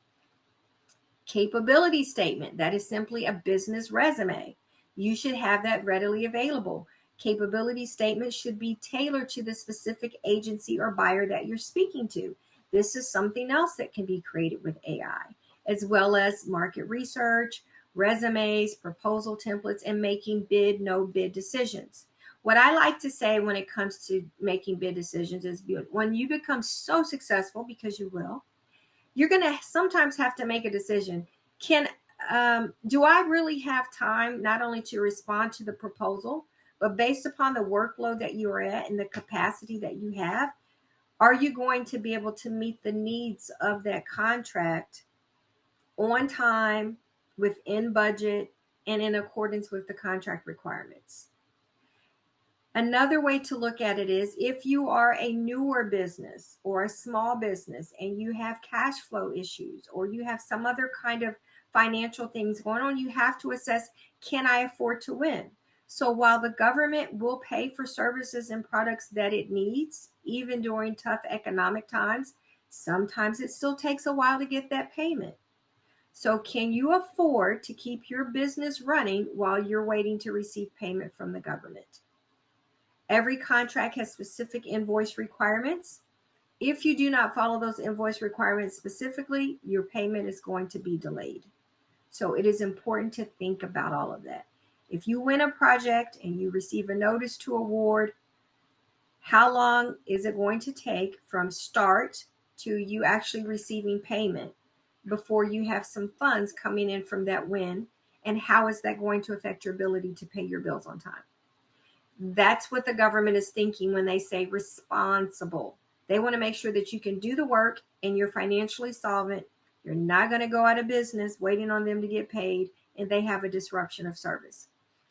B: Capability statement, that is simply a business resume. You should have that readily available. Capability statement should be tailored to the specific agency or buyer that you're speaking to. This is something else that can be created with AI, as well as market research, resumes, proposal templates, and making bid, no bid decisions. What I like to say when it comes to making bid decisions is when you become so successful, because you will, you're going to sometimes have to make a decision. Do I really have time not only to respond to the proposal, but based upon the workload that you are at and the capacity that you have, are you going to be able to meet the needs of that contract on time, within budget, and in accordance with the contract requirements? Another way to look at it is if you are a newer business or a small business and you have cash flow issues or you have some other kind of financial things going on, you have to assess, can I afford to win? So while the government will pay for services and products that it needs, even during tough economic times, sometimes it still takes a while to get that payment. So can you afford to keep your business running while you're waiting to receive payment from the government? Every contract has specific invoice requirements. If you do not follow those invoice requirements specifically, your payment is going to be delayed. So it is important to think about all of that. If you win a project and you receive a notice to award, how long is it going to take from start to you actually receiving payment before you have some funds coming in from that win? And how is that going to affect your ability to pay your bills on time? That's what the government is thinking when they say responsible. They want to make sure that you can do the work and you're financially solvent. You're not going to go out of business waiting on them to get paid and they have a disruption of service.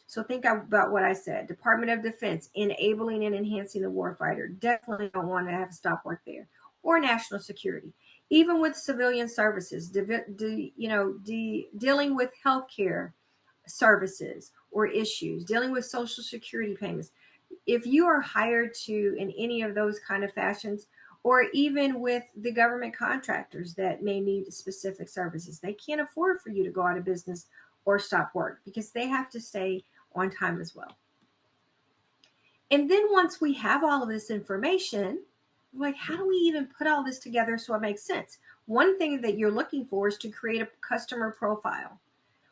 B: So think about what I said. Department of Defense, enabling and enhancing the warfighter. Definitely don't want to have a stop work there. Or national security. Even with civilian services, dealing with healthcare services or issues, dealing with social security payments. If you are hired to in any of those kind of fashions, or even with the government contractors that may need specific services, they can't afford for you to go out of business or stop work because they have to stay on time as well. And then once we have all of this information, like how do we even put all this together so it makes sense? One thing that you're looking for is to create a customer profile.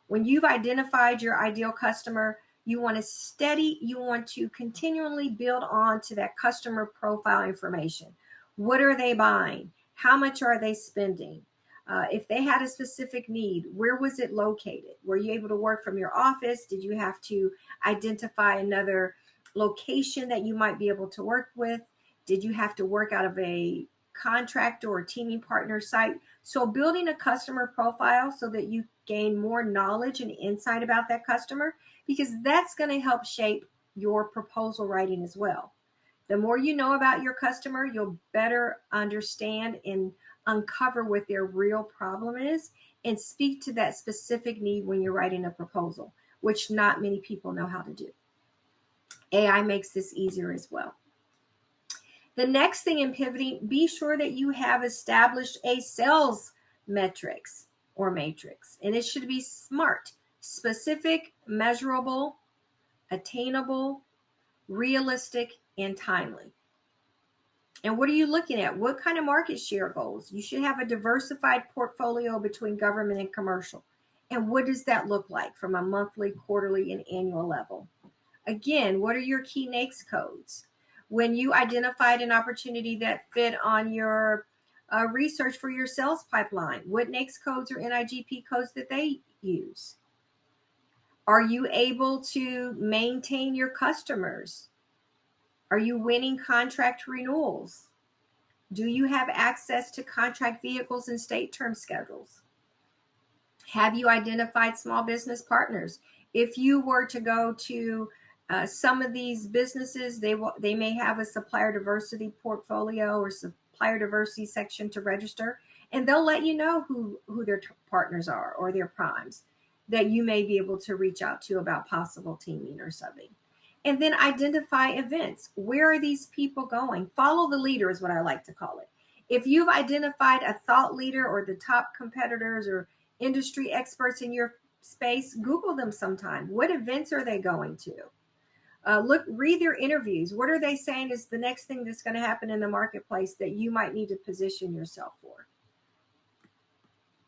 B: When you've identified your ideal customer, you want to continually build on to that customer profile information. What are they buying? How much are they spending? If they had a specific need, where was it located? Were you able to work from your office? Did you have to identify another location that you might be able to work with? Did you have to work out of a contractor or teaming partner site? So building a customer profile so that you gain more knowledge and insight about that customer, because that's going to help shape your proposal writing as well. The more you know about your customer, you'll better understand and uncover what their real problem is and speak to that specific need when you're writing a proposal, which not many people know how to do. AI makes this easier as well. The next thing in pivoting, be sure that you have established a sales metrics or matrix, and it should be SMART: specific, measurable, attainable, realistic, and timely. And what are you looking at? What kind of market share goals? You should have a diversified portfolio between government and commercial. And what does that look like from a monthly, quarterly, and annual level? Again, what are your key NAICS codes? When you identified an opportunity that fit on your research for your sales pipeline, what NAICS codes or NIGP codes that they use? Are you able to maintain your customers? Are you winning contract renewals? Do you have access to contract vehicles and state term schedules? Have you identified small business partners? If you were to go to some of these businesses, they may have a supplier diversity portfolio or supplier diversity section to register, and they'll let you know who their partners are or their primes that you may be able to reach out to about possible teaming or subbing. And then identify events. Where are these people going? Follow the leader is what I like to call it. If you've identified a thought leader or the top competitors or industry experts in your space, Google them sometime. What events are they going to? Read their interviews. What are they saying is the next thing that's going to happen in the marketplace that you might need to position yourself for?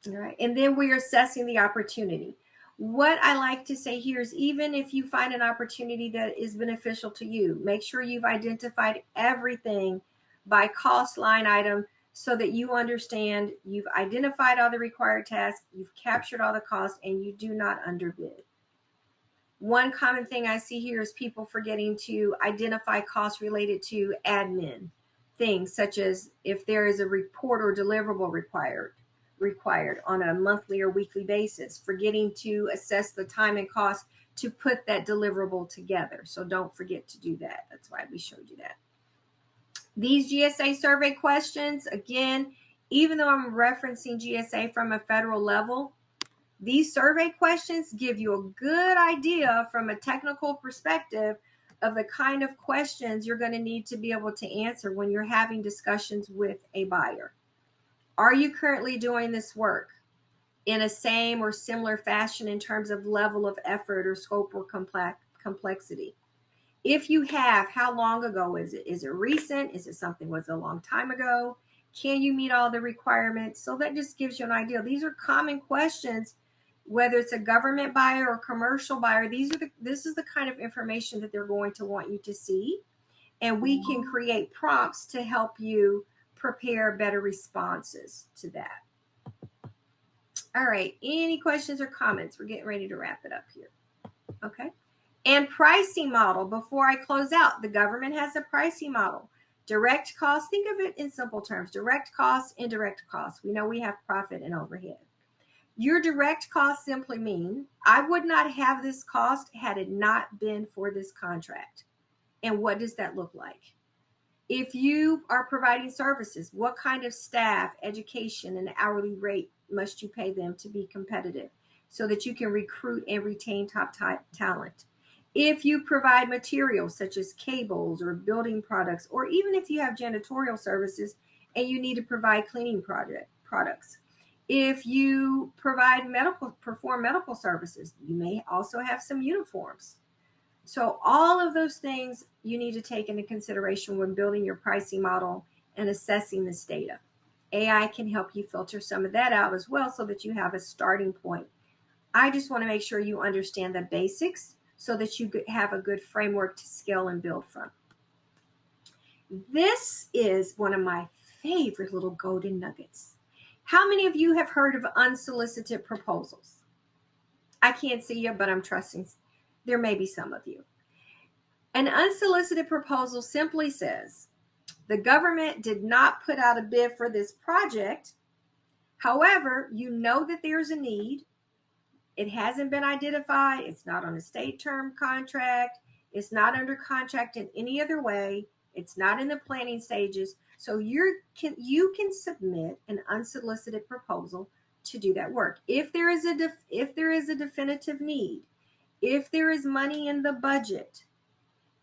B: All right. And then we're assessing the opportunity. What I like to say here is even if you find an opportunity that is beneficial to you, make sure you've identified everything by cost line item so that you understand you've identified all the required tasks, you've captured all the costs, and you do not underbid. One common thing I see here is people forgetting to identify costs related to admin things, such as if there is a report or deliverable required on a monthly or weekly basis, forgetting to assess the time and cost to put that deliverable together. So don't forget to do that. That's why we showed you that. These GSA survey questions, again, even though I'm referencing GSA from a federal level, these survey questions give you a good idea from a technical perspective of the kind of questions you're going to need to be able to answer when you're having discussions with a buyer. Are you currently doing this work in a same or similar fashion in terms of level of effort or scope or complexity? If you have, how long ago is it? Is it recent? Is it something that was a long time ago? Can you meet all the requirements? So that just gives you an idea. These are common questions, whether it's a government buyer or commercial buyer. This is the kind of information that they're going to want you to see. And we can create prompts to help you prepare better responses to that. All right. Any questions or comments? We're getting ready to wrap it up here. Okay. And pricing model. Before I close out, the government has a pricing model. Direct costs, think of it in simple terms. Direct costs, indirect costs. We know we have profit and overhead. Your direct costs simply mean I would not have this cost had it not been for this contract. And what does that look like? If you are providing services, what kind of staff, education, and hourly rate must you pay them to be competitive so that you can recruit and retain top talent? If you provide materials such as cables or building products, or even if you have janitorial services and you need to provide cleaning products. If you perform medical services, you may also have some uniforms. So all of those things you need to take into consideration when building your pricing model and assessing this data. AI can help you filter some of that out as well so that you have a starting point. I just want to make sure you understand the basics so that you have a good framework to scale and build from. This is one of my favorite little golden nuggets. How many of you have heard of unsolicited proposals? I can't see you, but I'm trusting there may be some of you. An unsolicited proposal simply says, the government did not put out a bid for this project. However, you know that there's a need. It hasn't been identified. It's not on a state term contract. It's not under contract in any other way. It's not in the planning stages. So you can submit an unsolicited proposal to do that work. If there is a definitive need, if there is money in the budget,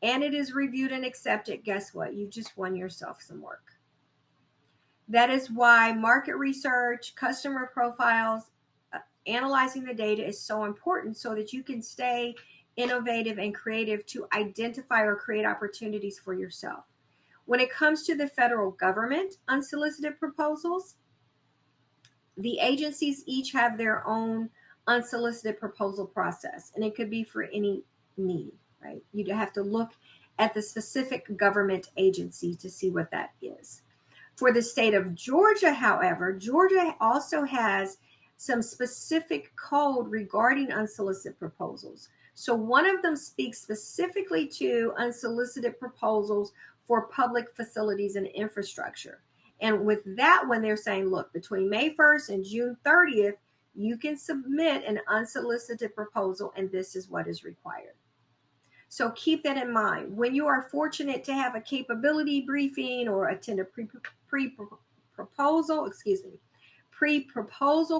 B: and it is reviewed and accepted, guess what? You just won yourself some work. That is why market research, customer profiles, analyzing the data is so important, so that you can stay innovative and creative to identify or create opportunities for yourself. When it comes to the federal government unsolicited proposals, the agencies each have their own unsolicited proposal process, and it could be for any need, right? You'd have to look at the specific government agency to see what that is. For the state of Georgia, however, Georgia also has some specific code regarding unsolicited proposals. So one of them speaks specifically to unsolicited proposals for public facilities and infrastructure. And with that one, they're saying, look, between May 1st and June 30th, you can submit an unsolicited proposal, and this is what is required. So keep that in mind. When you are fortunate to have a capability briefing or attend a pre-proposal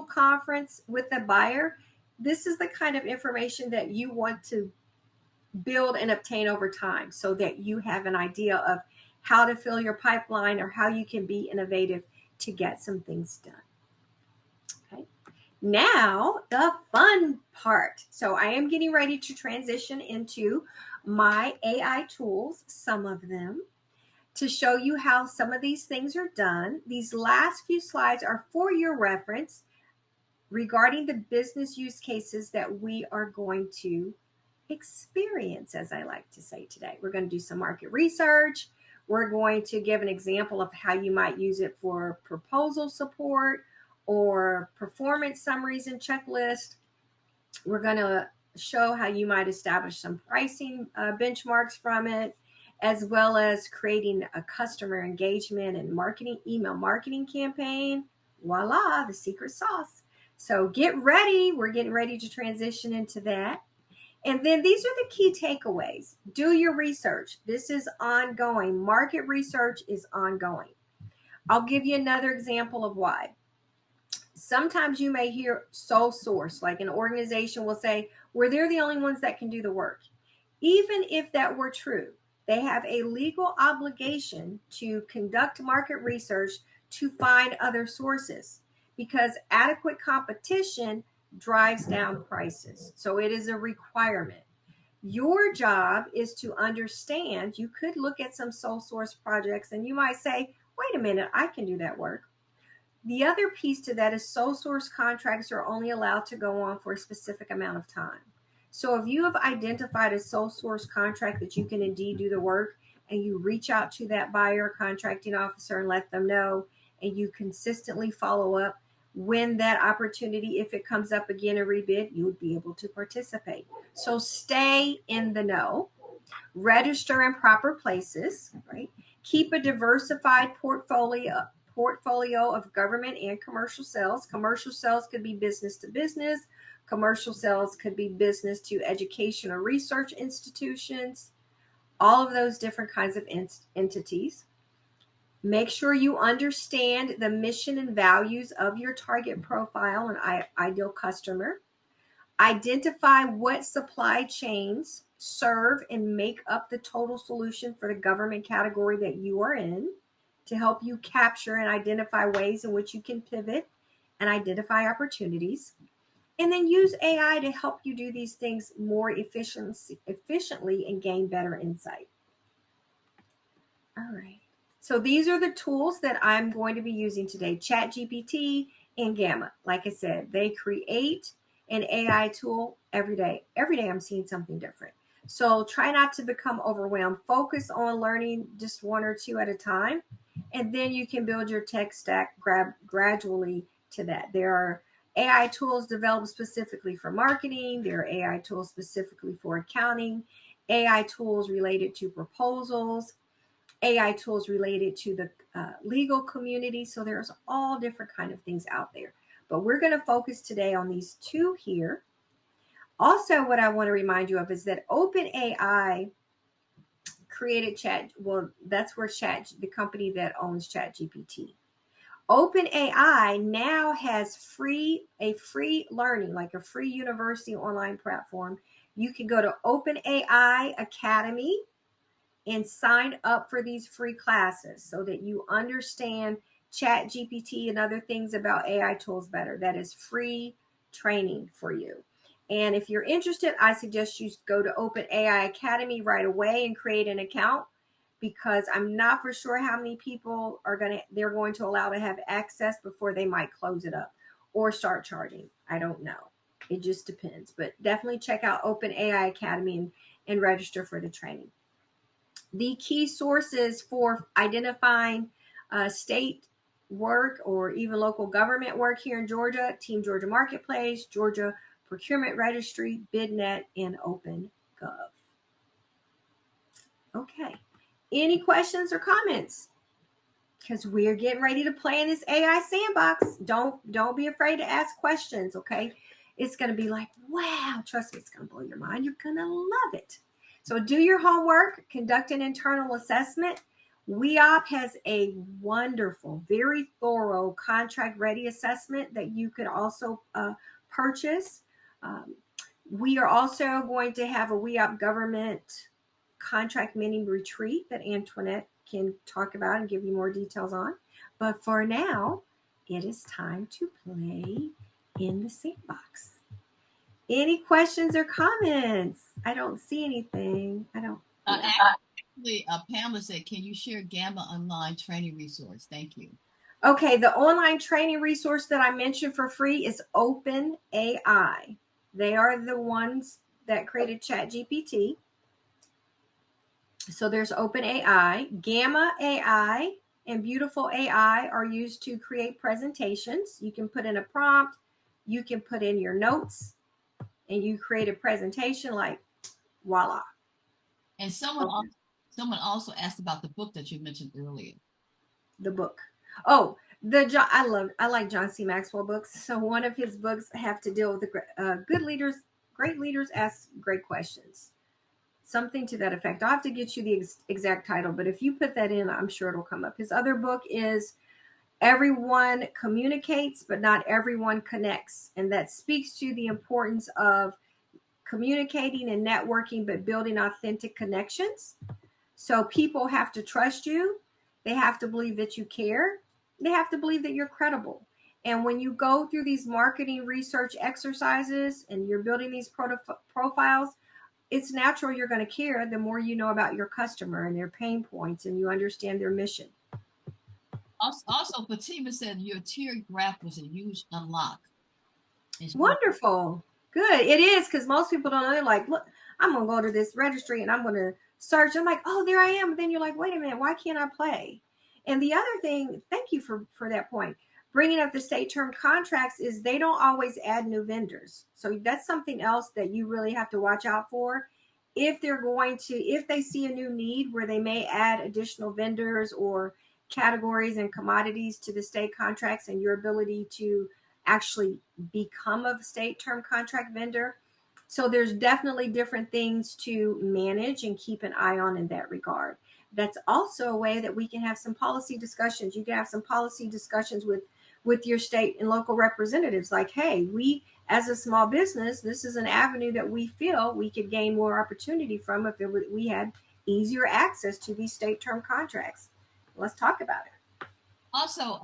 B: conference with the buyer, this is the kind of information that you want to build and obtain over time, so that you have an idea of how to fill your pipeline or how you can be innovative to get some things done. Okay. Now, the fun part. So I am getting ready to transition into my AI tools, some of them, to show you how some of these things are done. These last few slides are for your reference regarding the business use cases that we are going to experience, as I like to say today. We're going to do some market research. We're going to give an example of how you might use it for proposal support or performance summaries and checklists. We're going to show how you might establish some pricing benchmarks from it, as well as creating a customer engagement and email marketing campaign. Voila, the secret sauce. So get ready. We're getting ready to transition into that. And then these are the key takeaways. Do your research. This is ongoing. Market research is ongoing. I'll give you another example of why. Sometimes you may hear sole source, like an organization will say, well, they're the only ones that can do the work. Even if that were true, they have a legal obligation to conduct market research to find other sources, because adequate competition drives down prices. So it is a requirement. Your job is to understand. You could look at some sole source projects and you might say, wait a minute, I can do that work. The other piece to that is sole source contracts are only allowed to go on for a specific amount of time. So if you have identified a sole source contract that you can indeed do the work, and you reach out to that buyer contracting officer and let them know, and you consistently follow up, when that opportunity, if it comes up again and rebid, you would be able to participate. So stay in the know, register in proper places, right? Keep a diversified portfolio of government and commercial sales. Commercial sales could be business to business. Commercial sales could be business to education or research institutions, all of those different kinds of entities. Make sure you understand the mission and values of your target profile and ideal customer. Identify what supply chains serve and make up the total solution for the government category that you are in, to help you capture and identify ways in which you can pivot and identify opportunities. And then use AI to help you do these things more efficiently and gain better insight. All right. So these are the tools that I'm going to be using today: ChatGPT and Gamma. Like I said, they create an AI tool every day. Every day I'm seeing something different. So try not to become overwhelmed. Focus on learning just one or two at a time, and then you can build your tech stack gradually to that. There are AI tools developed specifically for marketing. There are AI tools specifically for accounting, AI tools related to proposals, AI tools related to the legal community. So there's all different kind of things out there. But we're going to focus today on these two here. Also, what I want to remind you of is that OpenAI created Chat. Well, that's where the company that owns Chat GPT. OpenAI now has a free learning, like a free university online platform. You can go to OpenAI Academy and sign up for these free classes so that you understand Chat GPT and other things about AI tools better. That is free training for you. And if you're interested, I suggest you go to OpenAI Academy right away and create an account, because I'm not for sure how many people they're going to allow to have access before they might close it up or start charging. I don't know. It just depends. But definitely check out OpenAI Academy and register for the training. The key sources for identifying state work or even local government work here in Georgia: Team Georgia Marketplace, Georgia Procurement Registry, BidNet, and OpenGov. Okay. Any questions or comments? Because we're getting ready to play in this AI sandbox. Don't be afraid to ask questions, okay? It's going to be like, wow, trust me, it's going to blow your mind. You're going to love it. So do your homework, conduct an internal assessment. WEOP has a wonderful, very thorough contract ready assessment that you could also purchase. We are also going to have a WEOP government contract mini retreat that Antoinette can talk about and give you more details on. But for now, it is time to play in the sandbox. Any questions or comments? I don't see anything. I don't.
A: Actually, Pamela said, can you share Gamma online training resource? Thank you.
B: Okay, the online training resource that I mentioned for free is OpenAI. They are the ones that created ChatGPT. So there's OpenAI, Gamma AI, and Beautiful AI are used to create presentations. You can put in a prompt, you can put in your notes, and you create a presentation like voila.
A: And someone also asked about the book that you mentioned earlier.
B: The book. Oh, I like John C. Maxwell books. So one of his books have to deal with the great leaders ask great questions. Something to that effect. I'll have to get you the exact title, but if you put that in, I'm sure it'll come up. His other book is Everyone Communicates, but Not Everyone Connects. And that speaks to the importance of communicating and networking, but building authentic connections. So people have to trust you. They have to believe that you care. They have to believe that you're credible. And when you go through these marketing research exercises and you're building these profiles, it's natural you're going to care the more you know about your customer and their pain points and you understand their mission.
A: Also, Fatima said your tiered graph was a huge unlock.
B: It's wonderful. Good. It is, because most people don't know. They're like, look, I'm going to go to this registry and I'm going to search. I'm like, oh, there I am. But then you're like, wait a minute, why can't I play? And the other thing, thank you for that point. Bringing up the state term contracts is they don't always add new vendors. So that's something else that you really have to watch out for. If they see a new need where they may add additional vendors or categories and commodities to the state contracts, and your ability to actually become a state term contract vendor. So there's definitely different things to manage and keep an eye on in that regard. That's also a way that we can have some policy discussions. You can have some policy discussions with your state and local representatives, like, hey, we as a small business, this is an avenue that we feel we could gain more opportunity from if we had easier access to these state term contracts. Let's talk about it.
A: Also,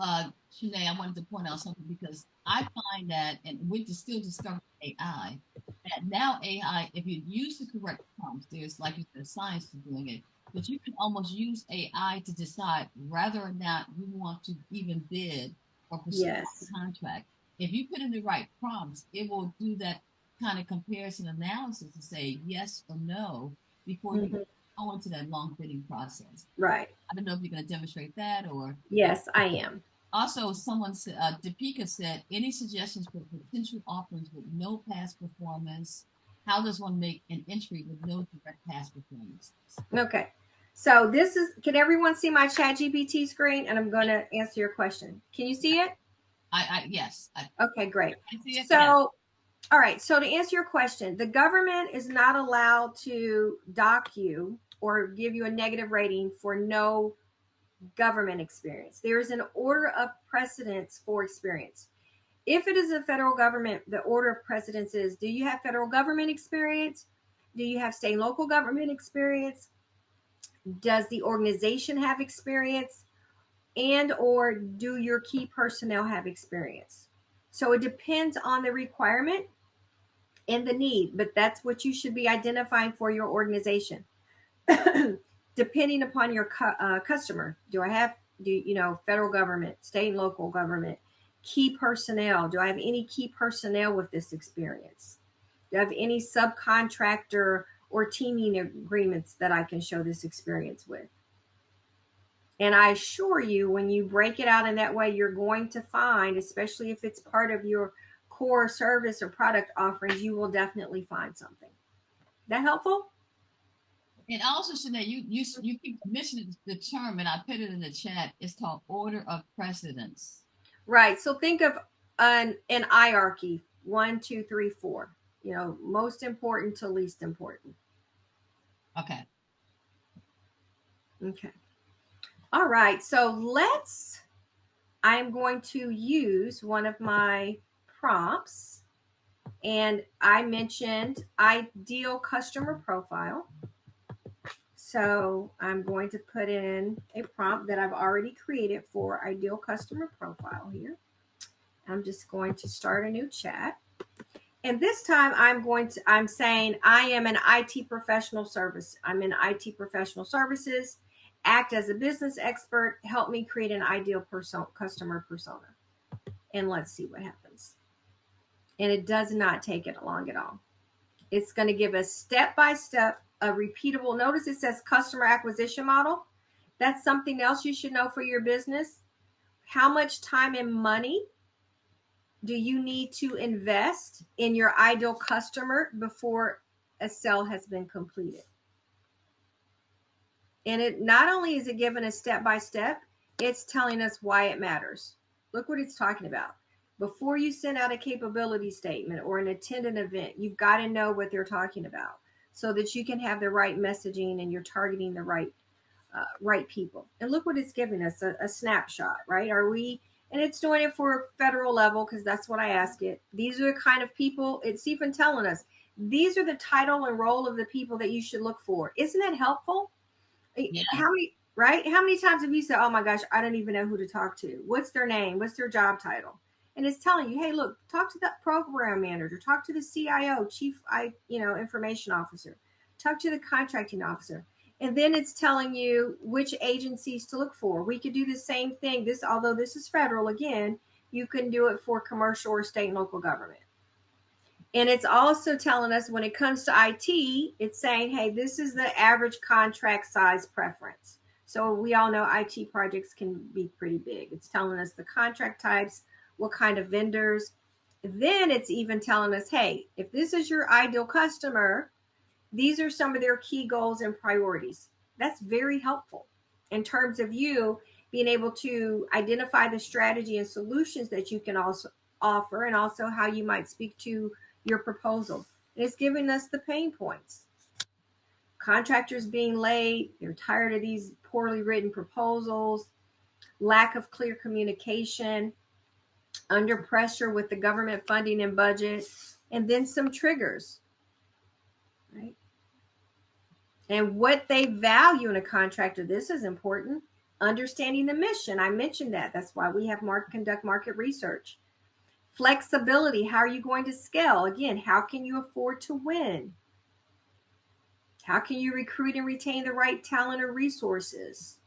A: Shanae, I wanted to point out something, because I find that, and we're still discovering AI, that now AI, if you use the correct prompts, there's, like you said, science to doing it, but you can almost use AI to decide whether or not you want to even bid or pursue a contract. If you put in the right prompts, it will do that kind of comparison analysis to say yes or no before you go into that long bidding process.
B: Right.
A: I don't know if you're going to demonstrate that or.
B: Yes, I am.
A: Also, someone said, Deepika said, any suggestions for potential offerings with no past performance? How does one make an entry with no direct past performance?
B: Okay. So can everyone see my ChatGPT screen? And I'm going to answer your question. Can you see it?
A: Yes.
B: Okay, great.
A: I see it.
B: So, all right. So to answer your question, the government is not allowed to dock you or give you a negative rating for no government experience. There is an order of precedence for experience. If it is a federal government, the order of precedence is, do you have federal government experience? Do you have state and local government experience? Does the organization have experience? And or do your key personnel have experience? So it depends on the requirement and the need, but that's what you should be identifying for your organization. Depending upon your customer, do I have federal government, state and local government, key personnel? Do I have any key personnel with this experience? Do I have any subcontractor or teaming agreements that I can show this experience with? And I assure you, when you break it out in that way, you're going to find, especially if it's part of your core service or product offerings, you will definitely find something. That helpful?
A: And also, Shanae, you keep mentioning the term, and I put it in the chat. It's called order of precedence.
B: Right. So think of an hierarchy: 1, 2, 3, 4. Most important to least important.
A: Okay.
B: Okay. All right. So I'm going to use one of my prompts, and I mentioned ideal customer profile. So I'm going to put in a prompt that I've already created for ideal customer profile here. I'm just going to start a new chat. And this time I'm saying I am an IT professional service. I'm in IT professional services, act as a business expert, help me create an ideal customer persona. And let's see what happens. And it does not take it long at all. It's going to give us step-by-step, a repeatable. Notice it says customer acquisition model. That's something else you should know for your business. How much time and money do you need to invest in your ideal customer before a sale has been completed? And it not only is it given us step-by-step, it's telling us why it matters. Look what it's talking about. Before you send out a capability statement or attend an event, you've got to know what they're talking about so that you can have the right messaging and you're targeting the right people. And look what it's giving us, a snapshot, right? And it's doing it for federal level because that's what I ask it. These are the kind of people, it's even telling us, these are the title and role of the people that you should look for. Isn't that helpful?
A: Yeah.
B: How many times have you said, oh my gosh, I don't even know who to talk to? What's their name? What's their job title? And it's telling you, hey, look, talk to that program manager, talk to the CIO, chief information officer, talk to the contracting officer. And then it's telling you which agencies to look for. We could do the same thing. Although this is federal, again, you can do it for commercial or state and local government. And it's also telling us when it comes to IT, it's saying, hey, this is the average contract size preference. So we all know IT projects can be pretty big. It's telling us the contract types, what kind of vendors. Then it's even telling us, hey, if this is your ideal customer, these are some of their key goals and priorities. That's very helpful in terms of you being able to identify the strategy and solutions that you can also offer, and also how you might speak to your proposal. And it's giving us the pain points. Contractors being late, they're tired of these poorly written proposals, lack of clear communication, under pressure with the government funding and budget, and then some triggers, right? And what they value in a contractor. This is important. Understanding the mission. I mentioned that. That's why we have conduct market research. Flexibility. How are you going to scale? Again, how can you afford to win? How can you recruit and retain the right talent or resources?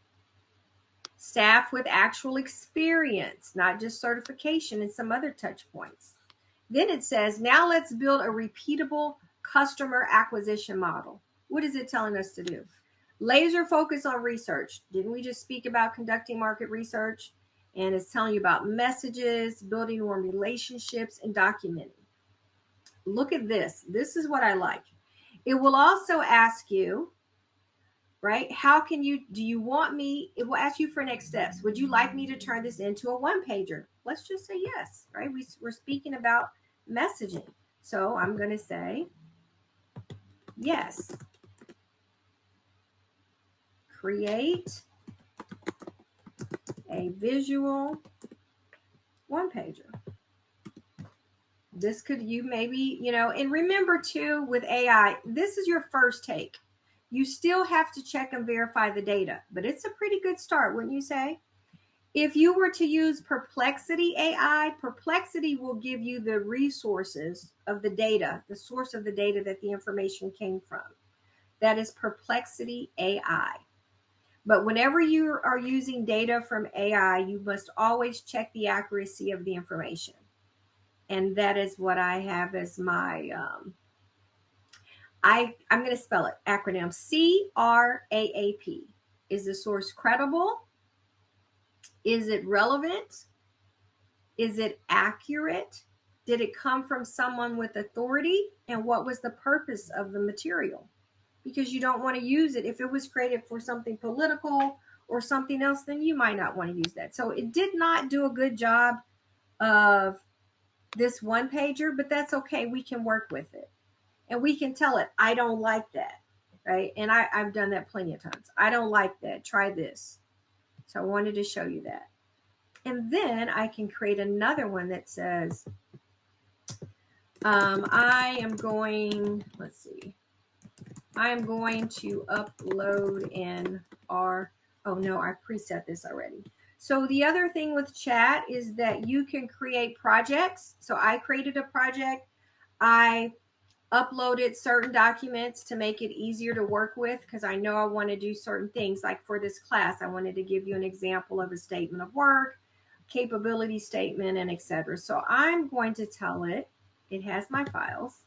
B: Staff with actual experience, not just certification, and some other touch points. Then it says, now let's build a repeatable customer acquisition model. What is it telling us to do? Laser focus on research. Didn't we just speak about conducting market research? And it's telling you about messages, building warm relationships, and documenting. Look at this. This is what I like. It will also ask you, right? Do you want me, it will ask you for next steps. Would you like me to turn this into a one-pager? Let's just say yes, right? We're speaking about messaging. So I'm going to say yes. create a visual one-pager. This could, you maybe, and remember too, with AI, this is your first take. You still have to check and verify the data, but it's a pretty good start, wouldn't you say? If you were to use Perplexity AI, Perplexity will give you the resources of the data, the source of the data that the information came from. That is Perplexity AI. But whenever you are using data from AI, you must always check the accuracy of the information. And that is what I have as my, I'm going to spell it, acronym CRAAP. Is the source credible? Is it relevant? Is it accurate? Did it come from someone with authority? And what was the purpose of the material? Because you don't want to use it. If it was created for something political or something else, then you might not want to use that. So it did not do a good job of this one pager, but that's okay. We can work with it. And we can tell it, I don't like that, right? And I've done that plenty of times. I don't like that. Try this. So I wanted to show you that. And then I can create another one that says, I am going to upload in our, oh no, I preset this already. So the other thing with chat is that you can create projects. So I created a project. I uploaded certain documents to make it easier to work with because I know I want to do certain things. Like for this class, I wanted to give you an example of a statement of work, capability statement, and etc. So I'm going to tell it, it has my files.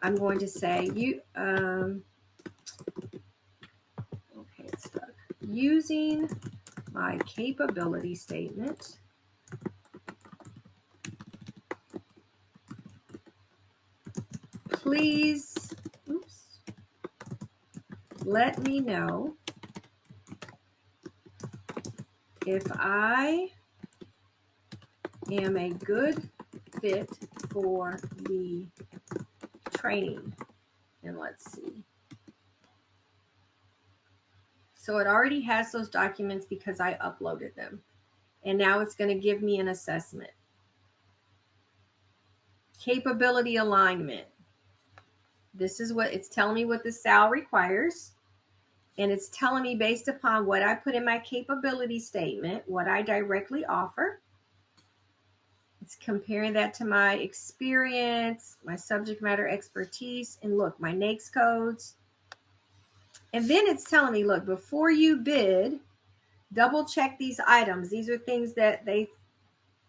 B: I'm going to say, okay, it's stuck. Using my capability statement, please, let me know if I am a good fit for the training. And let's see. So it already has those documents because I uploaded them. And now it's going to give me an assessment. Capability alignment. This is what it's telling me what the SAL requires. And it's telling me based upon what I put in my capability statement, what I directly offer. It's comparing that to my experience, my subject matter expertise, and look, my NAICS codes. And then it's telling me, look, before you bid, double check these items. These are things that they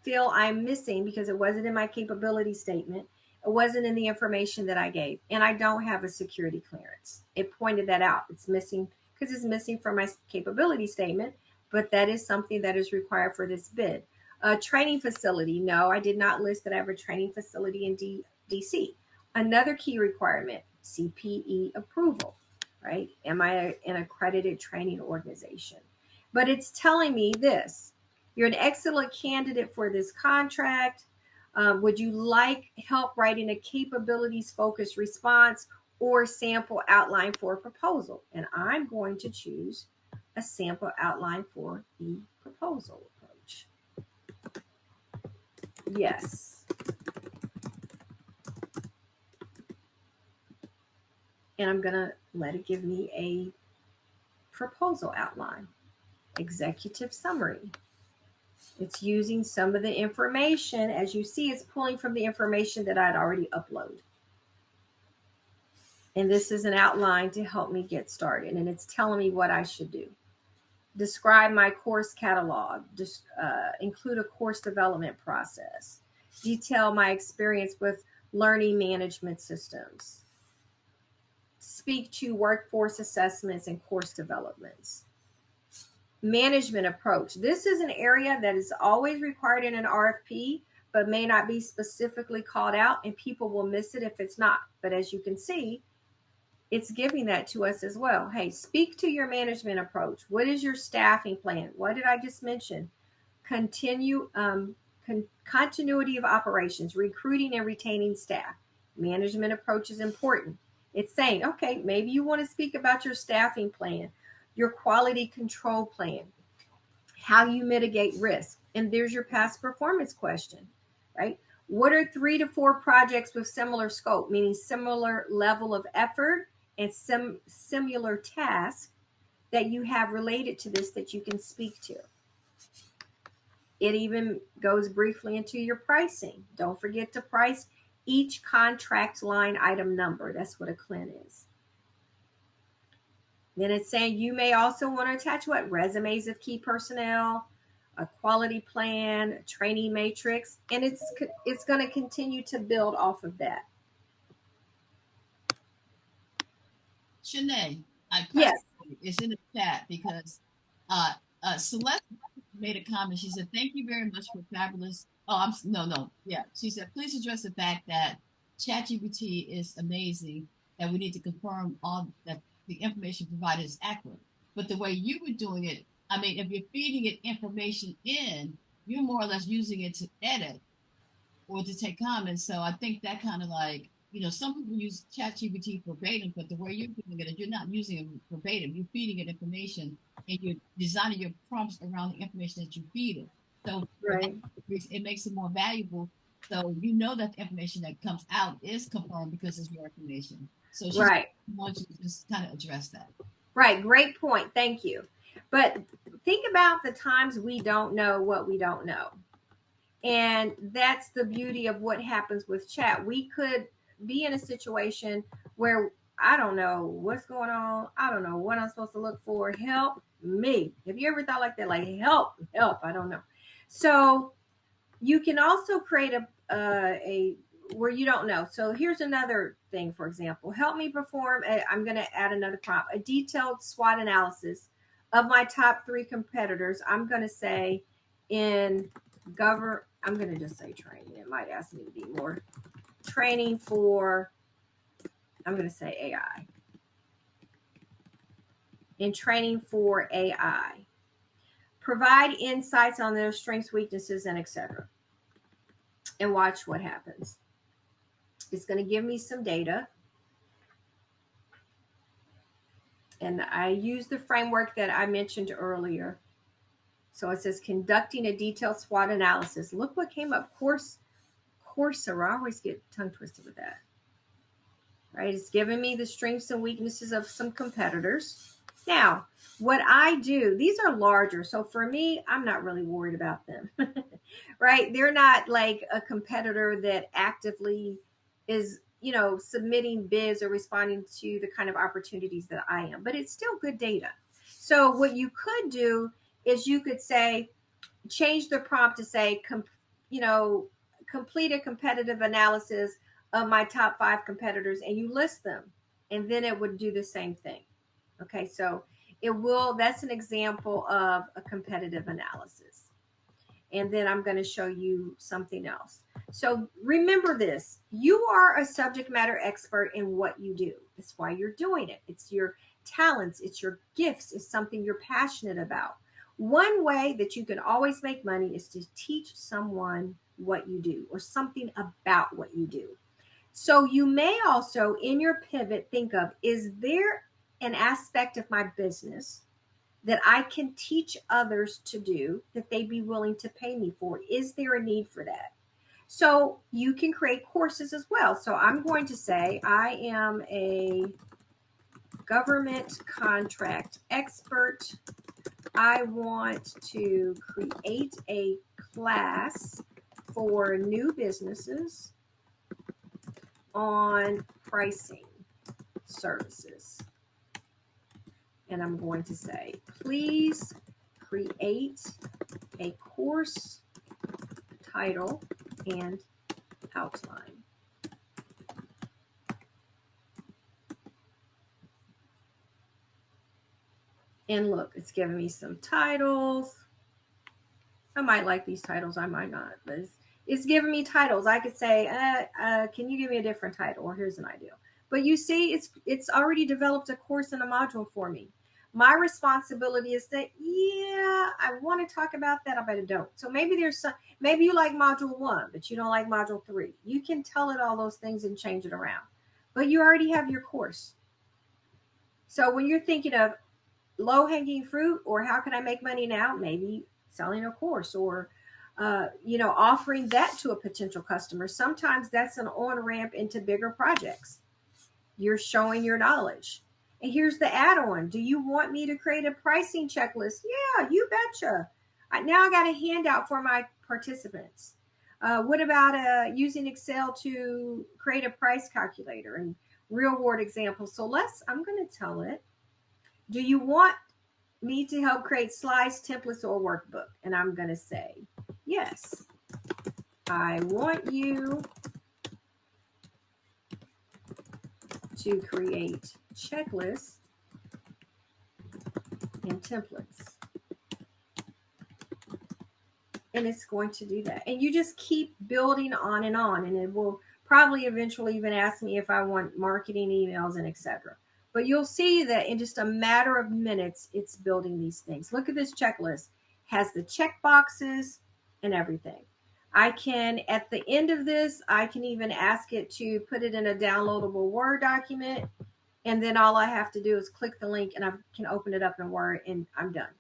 B: feel I'm missing because it wasn't in my capability statement. It wasn't in the information that I gave. And I don't have a security clearance. It pointed that out. It's missing because it's missing from my capability statement, but that is something that is required for this bid. A training facility. No, I did not list that I have a training facility in DC. Another key requirement, CPE approval, right? Am I an accredited training organization? But it's telling me this. You're an excellent candidate for this contract. Would you like help writing a capabilities-focused response or sample outline for a proposal? And I'm going to choose a sample outline for the proposal approach. Yes. And I'm going to let it give me a proposal outline. Executive summary. It's using some of the information. As you see, it's pulling from the information that I'd already uploaded. And this is an outline to help me get started. And it's telling me what I should do. Describe my course catalog. Include a course development process. Detail my experience with learning management systems. Speak to workforce assessments and course developments. Management approach. This is an area that is always required in an RFP, but may not be specifically called out, and people will miss it if it's not. But as you can see, it's giving that to us as well. Hey, speak to your management approach. What is your staffing plan? What did I just mention? Continuity of operations, recruiting and retaining staff. Management approach is important. It's saying, okay, maybe you want to speak about your staffing plan. your quality control plan, how you mitigate risk. And there's your past performance question, right? What are 3 to 4 projects with similar scope, meaning similar level of effort and similar tasks that you have related to this that you can speak to? It even goes briefly into your pricing. Don't forget to price each contract line item number. That's what a CLIN is. Then it's saying you may also want to attach what? Resumes of key personnel, a quality plan, a training matrix, and it's going to continue to build off of that.
A: Shanae,
B: Yes.
A: it's in the chat because Celeste made a comment. She said, "Thank you very much for fabulous." Oh, yeah. She said, "Please address the fact that ChatGPT is amazing. That we need to confirm all that the information provided is accurate. But the way you were doing it, I mean, if you're feeding it information in, you're more or less using it to edit or to take comments. So I think that kind of like, some people use ChatGPT verbatim, but the way you're doing it is you're not using it verbatim. You're feeding it information and you're designing your prompts around the information that you feed it. So
B: Right.
A: it makes it more valuable. So you know that the information that comes out is confirmed because it's your information. So she
B: Right.
A: wants you to just kind of address that.
B: Right. Great point. Thank you. But think about the times we don't know what we don't know. And that's the beauty of what happens with chat. We could be in a situation where I don't know what's going on. I don't know what I'm supposed to look for. Help me. Have you ever thought like that? Like, help. I don't know. So you can also create a where you don't know. So here's another thing, for example, help me perform, I'm going to add another prompt, a detailed SWOT analysis of my top 3 competitors. I'm going to say I'm going to just say training. It might ask me to be more training for, I'm going to say AI. In training for AI. Provide insights on their strengths, weaknesses, and etc. And watch what happens. It's going to give me some data. And I use the framework that I mentioned earlier. So it says conducting a detailed SWOT analysis. Look what came up. Coursera. I always get tongue twisted with that. Right? It's giving me the strengths and weaknesses of some competitors. Now, what I do, these are larger. So for me, I'm not really worried about them. Right? They're not like a competitor that actively is, submitting bids or responding to the kind of opportunities that I am. But it's still good data. So what you could do is you could say, change the prompt to say, complete a competitive analysis of my top 5 competitors, and you list them, and then it would do the same thing. Okay, so that's an example of a competitive analysis. And then I'm going to show you something else. So remember this, you are a subject matter expert in what you do. That's why you're doing it. It's your talents, it's your gifts, it's something you're passionate about. One way that you can always make money is to teach someone what you do or something about what you do. So you may also, in your pivot, think of, is there an aspect of my business that I can teach others to do that they'd be willing to pay me for? Is there a need for that? So you can create courses as well. So I'm going to say I am a government contract expert. I want to create a class for new businesses on pricing services. And I'm going to say, please create a course title and outline. And look, it's giving me some titles. I might like these titles, I might not, but it's giving me titles. I could say, can you give me a different title? Or here's an idea. But you see, it's already developed a course and a module for me. My responsibility is that, I want to talk about that, but I don't. So maybe maybe you like module 1, but you don't like module 3. You can tell it all those things and change it around. But you already have your course. So when you're thinking of low-hanging fruit, or how can I make money now? Maybe selling a course, or offering that to a potential customer. Sometimes that's an on-ramp into bigger projects. You're showing your knowledge. And here's the add-on. Do you want me to create a pricing checklist? Yeah, you betcha. Now I got a handout for my participants. What about using Excel to create a price calculator and real world examples? So I'm going to tell it, do you want me to help create slides, templates, or workbook? And I'm going to say, yes, I want you to create checklists and templates. And it's going to do that. And you just keep building on, and it will probably eventually even ask me if I want marketing emails and etc. But you'll see that in just a matter of minutes, it's building these things. Look at this checklist. Has the check boxes and everything. I can, at the end of this, I can even ask it to put it in a downloadable Word document. And then all I have to do is click the link and I can open it up in Word and I'm done.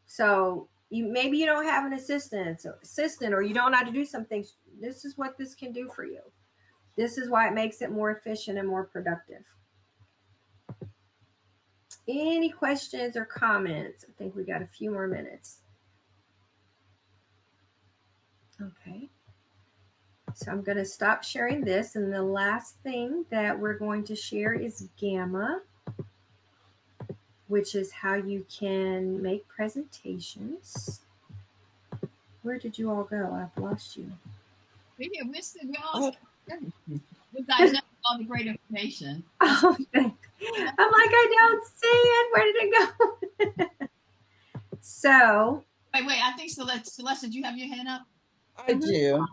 B: So maybe you don't have an assistant, or you don't know how to do some things. This is what this can do for you. This is why it makes it more efficient and more productive. Any questions or comments? I think we got a few more minutes. Okay. So I'm going to stop sharing this. And the last thing that we're going to share is Gamma, which is how you can make presentations. Where did you all go? I've lost you.
A: We're all we got all the great information.
B: Oh, I'm like, I don't see it. Where did it go? So.
A: Wait. I think Celeste, did you have your hand up?
E: I do.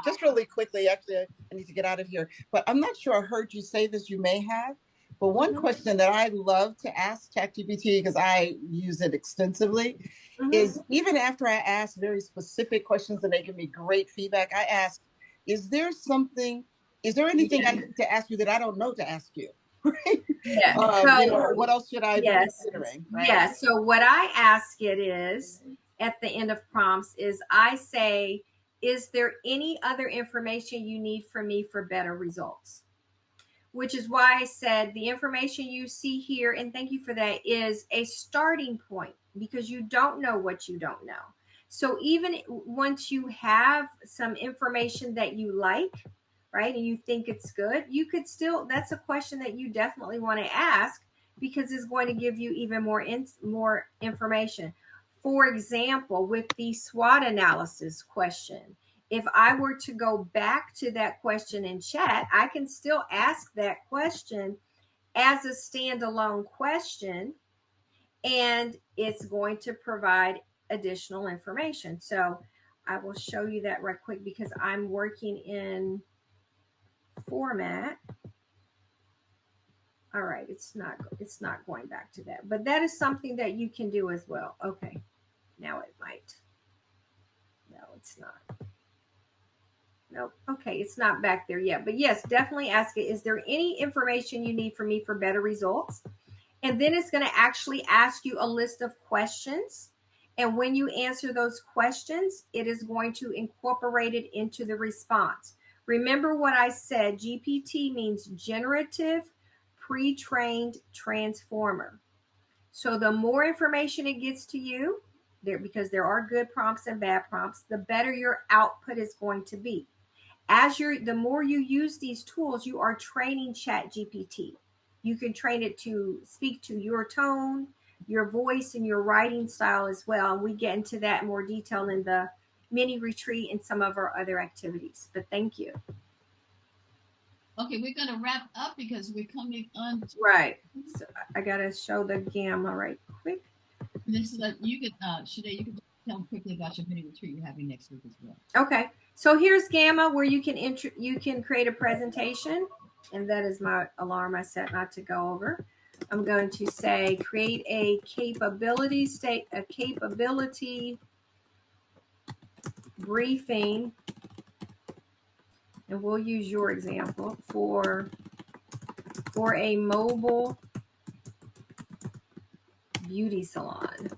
E: Just really quickly, actually, I need to get out of here. But I'm not sure I heard you say this. You may have. But one question that I love to ask ChatGPT, because I use it extensively, is even after I ask very specific questions and they give me great feedback, I ask, is there anything I need to ask you that I don't know to ask you? Right?
B: Yeah.
E: What else should I be considering? Right?
B: Yeah. So what I ask it is, at the end of prompts, is I say, is there any other information you need from me for better results? Which is why I said the information you see here, and thank you for that, is a starting point, because you don't know what you don't know. So even once you have some information that you like, right, and you think it's good, you could still, that's a question that you definitely want to ask, because it's going to give you even more information. For example, with the SWOT analysis question, if I were to go back to that question in chat, I can still ask that question as a standalone question, and it's going to provide additional information. So I will show you that right quick, because I'm working in format. All right, it's not going back to that, but that is something that you can do as well. Okay, now it might. No, it's not. Nope. Okay, it's not back there yet. But yes, definitely ask it, is there any information you need from me for better results? And then it's going to actually ask you a list of questions. And when you answer those questions, it is going to incorporate it into the response. Remember what I said, GPT means generative pre-trained transformer. So the more information it gets to you, because there are good prompts and bad prompts, the better your output is going to be. The more you use these tools, you are training ChatGPT. You can train it to speak to your tone, your voice, and your writing style as well. And we get into that in more detail in the mini retreat and some of our other activities. But thank you.
A: Okay, we're going to wrap up because we're coming on.
B: Right. So I got to show the Gamma right quick.
A: This is you could, Shade, you could tell them quickly about your mini retreat you're having next week as well.
B: Okay. So here's Gamma, where you can create a presentation. And that is my alarm I set not to go over. I'm going to say create a capability briefing, and we'll use your example for a mobile beauty salon.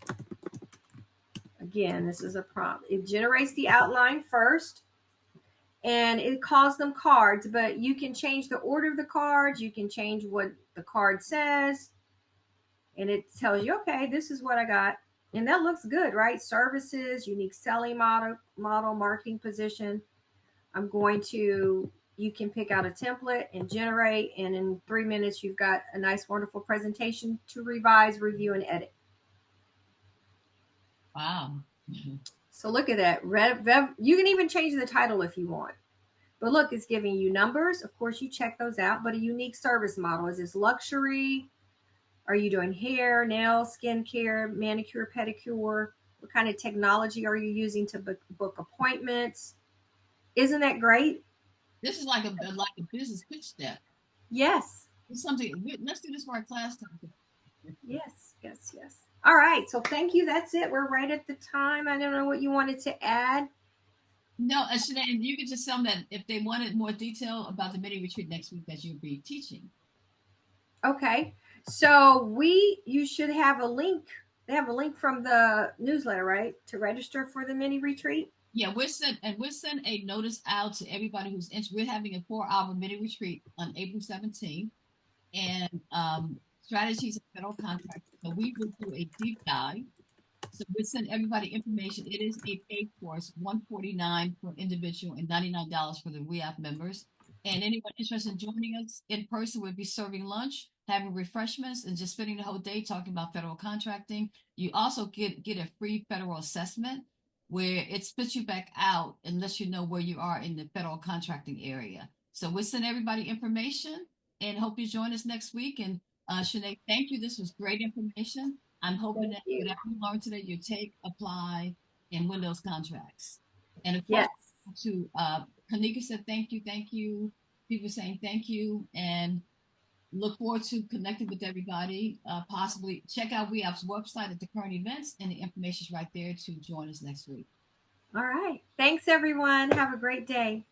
B: Again, this is a prompt. It generates the outline first, and it calls them cards, but you can change the order of the cards. You can change what the card says, and it tells you, okay, this is what I got. And that looks good, right? Services, unique selling model, marketing position. You can pick out a template and generate, and in 3 minutes, you've got a nice, wonderful presentation to revise, review, and edit.
A: Wow.
B: So look at that. You can even change the title if you want. But look, it's giving you numbers. Of course, you check those out. But a unique service model. Is this luxury? Are you doing hair, nails, skincare, manicure, pedicure? What kind of technology are you using to book appointments? Isn't that great?
A: This is like a business pitch step.
B: Yes.
A: It's something. Let's do this for our class topic.
B: Yes. All right. So thank you. That's it. We're right at the time. I don't know what you wanted to add.
A: No, Sinead, you could just tell them that if they wanted more detail about the mini retreat next week that you'll be teaching.
B: Okay. So you should have a link. They have a link from the newsletter, right? To register for the mini retreat.
A: Yeah, we'll send a notice out to everybody who's interested. We're having a 4-hour mini retreat on April 17th, and strategies of federal contracts. So we will do a deep dive. So we send everybody information. It is a paid course, $149 for individual and $99 for the WEAP members. And anyone interested in joining us in person, we'll be serving lunch, having refreshments, and just spending the whole day talking about federal contracting. You also get a free federal assessment where it spits you back out and lets you know where you are in the federal contracting area. So we'll send everybody information and hope you join us next week. And Sinead, thank you. This was great information. I'm hoping that whatever you learned today, you take, apply, and win those contracts. And of course, to Kanika said thank you. People saying thank you, and look forward to connecting with everybody. Possibly check out WEAP's website at the current events, and the information is right there to join us next week.
B: All right. Thanks, everyone. Have a great day.